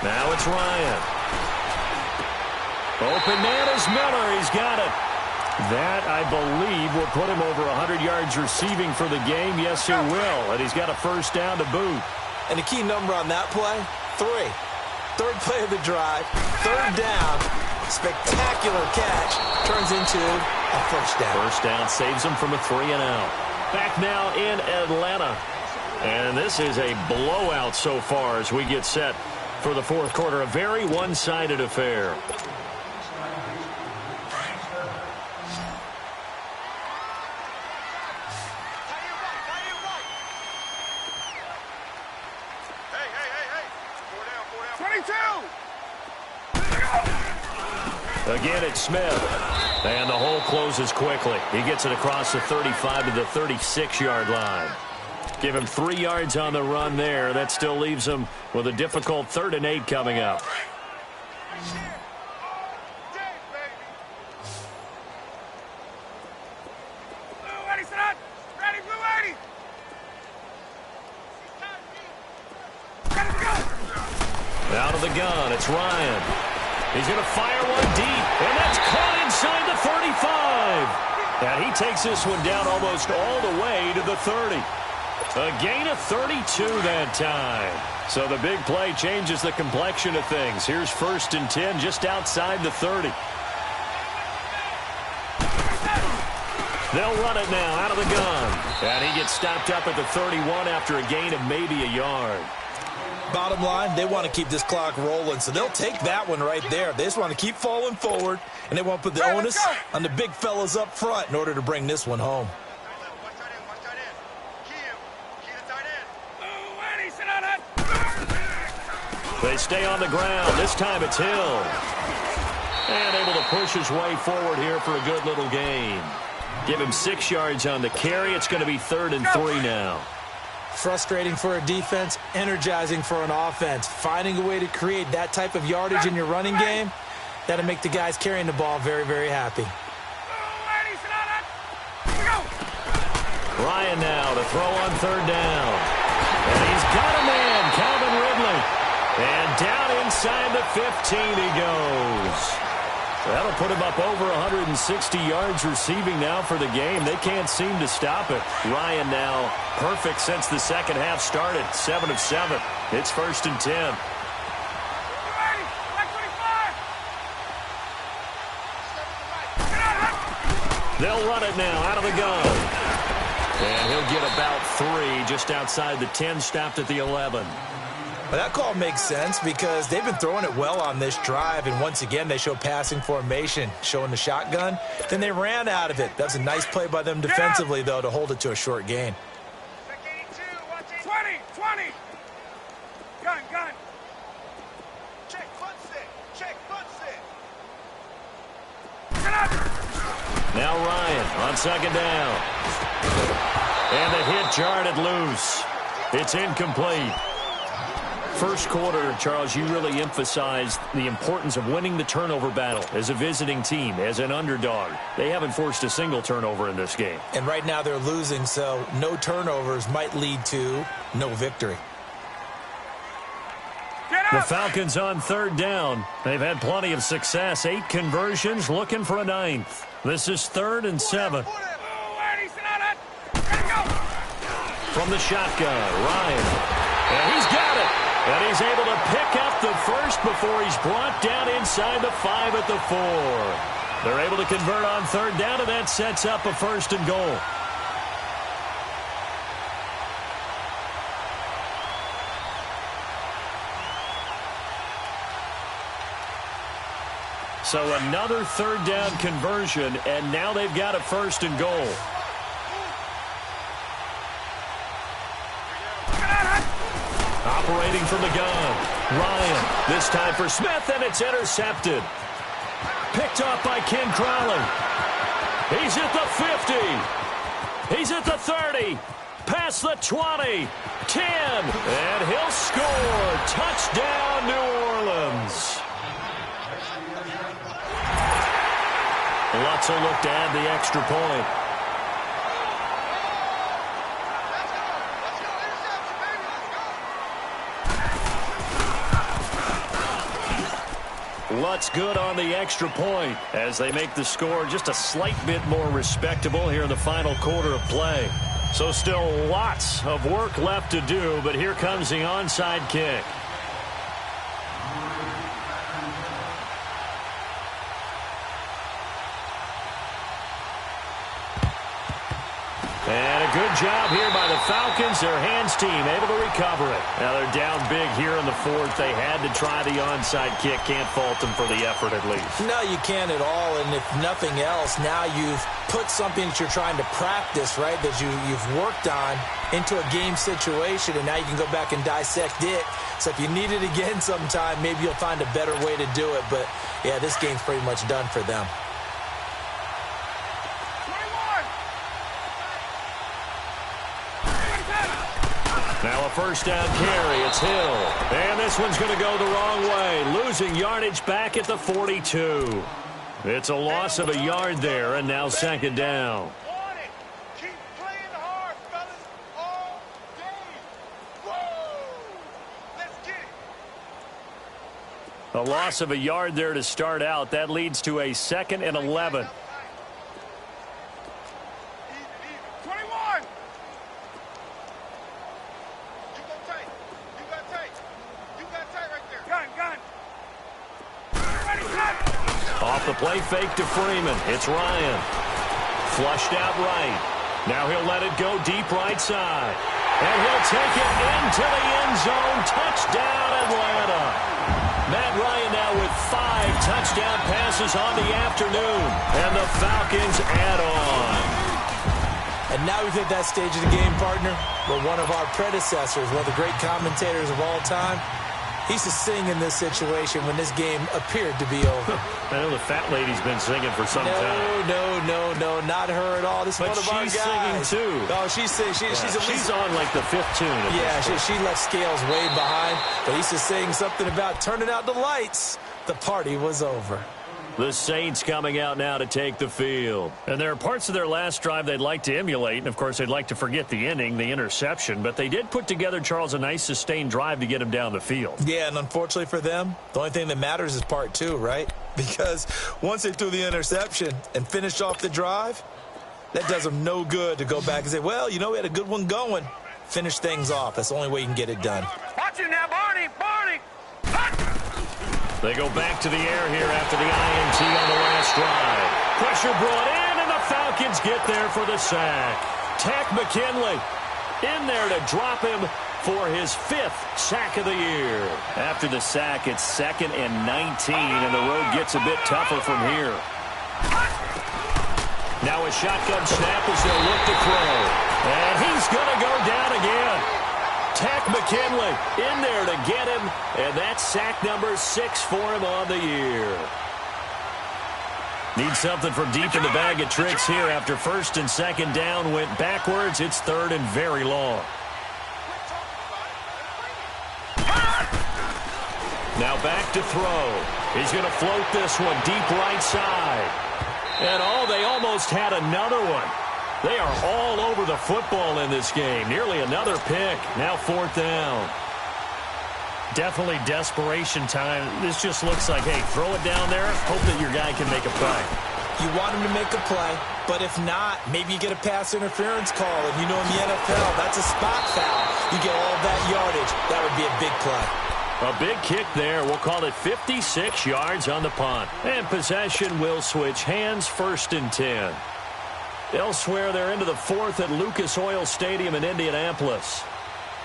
Now it's Ryan. Open man is Miller. He's got it. That, I believe, will put him over 100 yards receiving for the game. Yes, it will. And he's got a first down to boot. And the key number on that play, 3. 3rd play of the drive, 3rd down. Spectacular catch turns into a first down. First down saves him from a 3-and-out. Back now in Atlanta. And this is a blowout so far as we get set for the 4th quarter. A very one-sided affair. Again, it's Smith. And the hole closes quickly. He gets it across the 35 to the 36-yard line. Give him 3 yards on the run there. That still leaves him with a difficult 3rd and 8 coming up. Out of the gun, it's Ryan. He's going to fire one deep, and that's caught inside the 35. And he takes this one down almost all the way to the 30. A gain of 32 that time. So the big play changes the complexion of things. Here's 1st and 10 just outside the 30. They'll run it now out of the gun. And he gets stopped up at the 31 after a gain of maybe a yard. Bottom line, they want to keep this clock rolling, so they'll take that one right there. They just want to keep falling forward, and they want to put the onus on the big fellas up front in order to bring this one home. They stay on the ground. This time it's Hill. And able to push his way forward here for a good little gain. Give him 6 yards on the carry. It's going to be 3rd and 3 now. Frustrating for a defense, energizing for an offense. Finding a way to create that type of yardage in your running game, that'll make the guys carrying the ball very, very happy. Ryan now to throw on 3rd down. And he's got a man, Calvin Ridley. And down inside the 15 he goes. That'll put him up over 160 yards receiving now for the game. They can't seem to stop it. Ryan now perfect since the second half started. 7 of 7. It's 1st and 10. They'll run it now out of the gun. And he'll get about 3 just outside the 10, stopped at the 11. Well, that call makes sense because they've been throwing it well on this drive, and once again they show passing formation, showing the shotgun. Then they ran out of it. That's a nice play by them defensively, though, to hold it to a short gain. 20. Gun. Check foot sit. Now Ryan on 2nd down. And the hit jarred it loose. It's incomplete. First quarter, Charles, you really emphasized the importance of winning the turnover battle as a visiting team, as an underdog. They haven't forced a single turnover in this game. And right now they're losing, so no turnovers might lead to no victory. The Falcons on 3rd down. They've had plenty of success. 8 conversions, looking for a 9th. This is 3rd and 7. From the shotgun, Ryan. And he's got it. And he's able to pick up the first before he's brought down inside the 5 at the 4. They're able to convert on 3rd down, and that sets up a 1st and goal. So another 3rd down conversion, and now they've got a 1st and goal. Operating from the gun. Ryan, this time for Smith, and it's intercepted. Picked off by Ken Crowley. He's at the 50. He's at the 30. Past the 20. 10. And he'll score. Touchdown, New Orleans. Lutz will look to add the extra point. Lutz good on the extra point as they make the score just a slight bit more respectable here in the final quarter of play. So still lots of work left to do, but here comes the onside kick. And a good job here by the Falcons. Their hands team able to recover it. Now they're down big here in the 4th. They had to try the onside kick. Can't fault them for the effort at least. No, you can't at all. And if nothing else, now you've put something that you're trying to practice, right, that you've worked on into a game situation, and now you can go back and dissect it. So if you need it again sometime, maybe you'll find a better way to do it. But, yeah, this game's pretty much done for them. Now a 1st down carry. It's Hill. And this one's going to go the wrong way. Losing yardage back at the 42. It's a loss of a yard there, and now 2nd down. Keep playing hard, fellas, all day. Whoa! Let's get it. A loss of a yard there to start out. That leads to a 2nd and 11. 21. Off the play fake to Freeman. It's Ryan. Flushed out right. Now he'll let it go deep right side. And he'll take it into the end zone. Touchdown, Atlanta. Matt Ryan now with 5 touchdown passes on the afternoon. And the Falcons add on. And now we've hit that stage of the game, partner, where one of our predecessors, one of the great commentators of all time, he used to sing in this situation when this game appeared to be over. I know the fat lady's been singing for some time. No, not her at all. This is one of our guys. But she's singing, too. Oh, she's singing. She's on, like, the 5th tune. Yeah, she left Scales way behind. But he used to sing something about turning out the lights. The party was over. The Saints coming out now to take the field. And there are parts of their last drive they'd like to emulate. And, of course, they'd like to forget the ending, the interception. But they did put together, Charles, a nice sustained drive to get him down the field. Yeah, and unfortunately for them, the only thing that matters is part 2, right? Because once they threw the interception and finished off the drive, that does them no good to go back and say, well, you know, we had a good one going. Finish things off. That's the only way you can get it done. Watch it now, Barney. They go back to the air here after the INT on the last drive. Pressure brought in, and the Falcons get there for the sack. Tack McKinley in there to drop him for his 5th sack of the year. After the sack, it's 2nd and 19, and the road gets a bit tougher from here. Now a shotgun snap as they'll look to throw. And he's going to go down again. Tack McKinley in there to get him, and that's sack number 6 for him on the year. Need something from deep in the bag of tricks here after 1st and 2nd down went backwards. It's 3rd and very long. Now back to throw. He's going to float this one deep right side. And they almost had another one. They are all over the football in this game. Nearly another pick. Now 4th down. Definitely desperation time. This just looks like, hey, throw it down there. Hope that your guy can make a play. You want him to make a play, but if not, maybe you get a pass interference call. And you know in the NFL, that's a spot foul. You get all that yardage. That would be a big play. A big kick there. We'll call it 56 yards on the punt. And possession will switch hands, 1st and 10. Elsewhere, they're into the 4th at Lucas Oil Stadium in Indianapolis.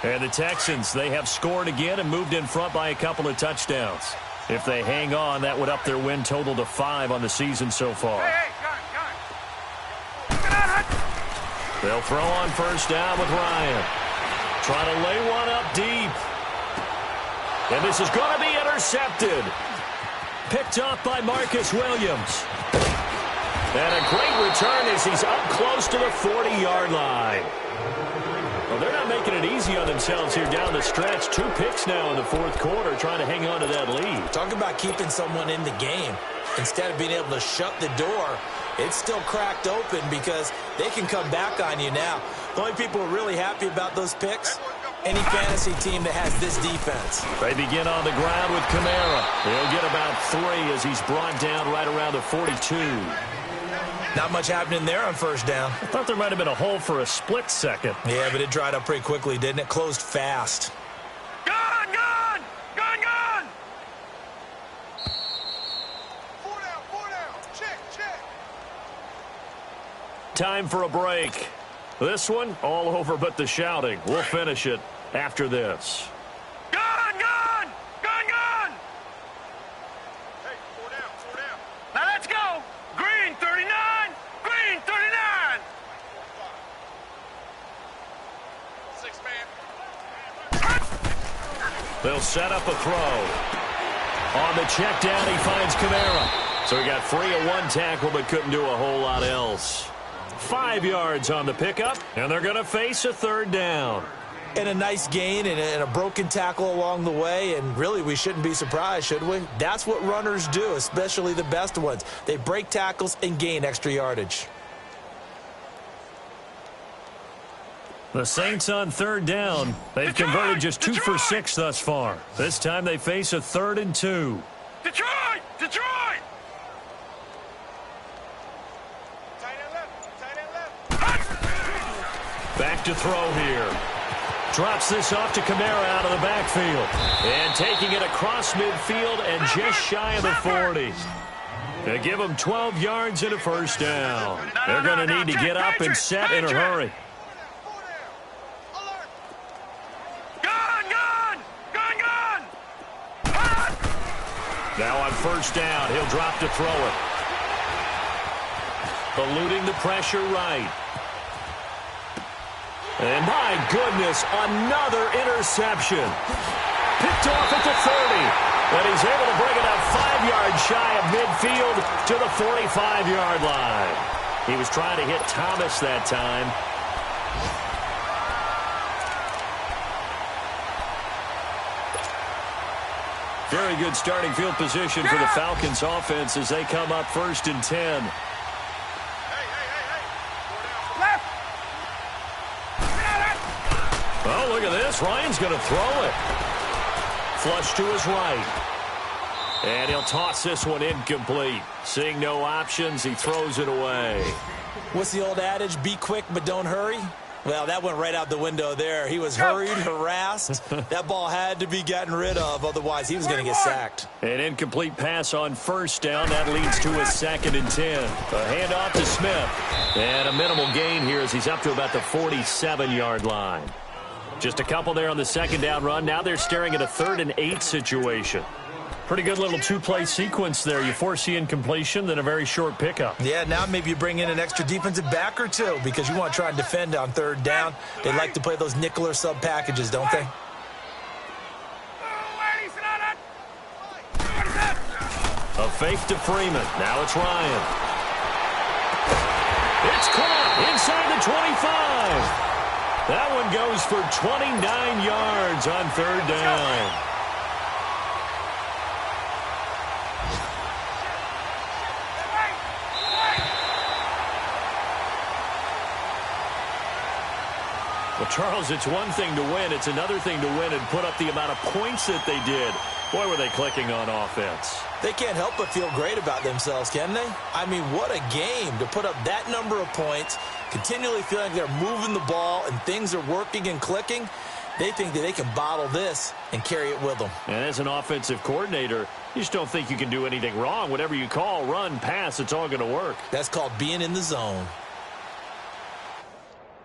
And the Texans, they have scored again and moved in front by a couple of touchdowns. If they hang on, that would up their win total to 5 on the season so far. They'll throw on 1st down with Ryan. Trying to lay one up deep. And this is going to be intercepted. Picked off by Marcus Williams. And a great return as he's up close to the 40-yard line. Well, they're not making it easy on themselves here down the stretch. 2 picks now in the 4th quarter trying to hang on to that lead. Talk about keeping someone in the game. Instead of being able to shut the door, it's still cracked open because they can come back on you now. The only people who are really happy about those picks, any fantasy team that has this defense. They begin on the ground with Kamara. They'll get about 3 as he's brought down right around the 42. Not much happening there on 1st down. I thought there might have been a hole for a split second. Yeah, but it dried up pretty quickly, didn't it? Closed fast. Gone! 4 down. Check. Time for a break. This one, all over but the shouting. We'll finish it after this. Gone! Hey, 4 down. Now let's go. Green 39. Green 39. 6 man. They'll set up a throw. On the check down, he finds Kamara. So he got free of 1 tackle but couldn't do a whole lot else. 5 yards on the pickup, and they're going to face a 3rd down. And a nice gain and a broken tackle along the way, and really we shouldn't be surprised, should we? That's what runners do, especially the best ones. They break tackles and gain extra yardage. The Saints on 3rd down. They've converted just 2 for 6 thus far. This time they face a 3rd and 2. Detroit! Back to throw here. Drops this off to Kamara out of the backfield. And taking it across midfield and just shy of the 40. They give them 12 yards and a first down. They're going to need to get up and set in a hurry. Now on first down, he'll drop to throw it. Eluding the pressure right. And my goodness, another interception. Picked off at the 30. And he's able to bring it up 5 yards shy of midfield to the 45-yard line. He was trying to hit Thomas that time. Very good starting field position for the Falcons offense as they come up 1st and 10. Oh, look at this. Ryan's going to throw it. Flush to his right. And he'll toss this one incomplete. Seeing no options, he throws it away. What's the old adage? Be quick, but don't hurry. Well, that went right out the window there. He was hurried, harassed. That ball had to be gotten rid of. Otherwise, he was going to get sacked. An incomplete pass on first down. That leads to a 2nd and 10. A handoff to Smith. And a minimal gain here as he's up to about the 47-yard line. Just a couple there on the 2nd down run. Now they're staring at a 3rd and 8 situation. Pretty good little 2-play sequence there. You force the incompletion, then a very short pickup. Yeah, now maybe you bring in an extra defensive back or two because you want to try and defend on 3rd down. They like to play those nickel or sub packages, don't they? A fake to Freeman. Now it's Ryan. It's caught inside the 25. That one goes for 29 yards on 3rd down. Well, Charles, it's one thing to win. It's another thing to win and put up the amount of points that they did. Boy, were they clicking on offense. They can't help but feel great about themselves, can they? I mean, what a game to put up that number of points, continually feeling they're moving the ball and things are working and clicking. They think that they can bottle this and carry it with them. And as an offensive coordinator, you just don't think you can do anything wrong. Whatever you call, run, pass, it's all going to work. That's called being in the zone.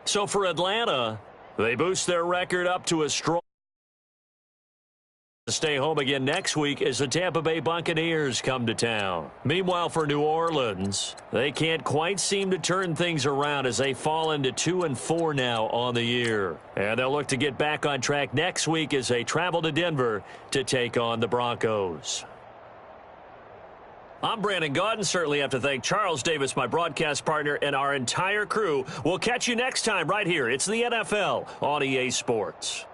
So for Atlanta, they boost their record up to a strong to stay home again next week as the Tampa Bay Buccaneers come to town. Meanwhile, for New Orleans, they can't quite seem to turn things around as they fall into 2-4 now on the year. And they'll look to get back on track next week as they travel to Denver to take on the Broncos. I'm Brandon Gaudin. Certainly have to thank Charles Davis, my broadcast partner, and our entire crew. We'll catch you next time right here. It's the NFL on EA Sports.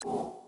you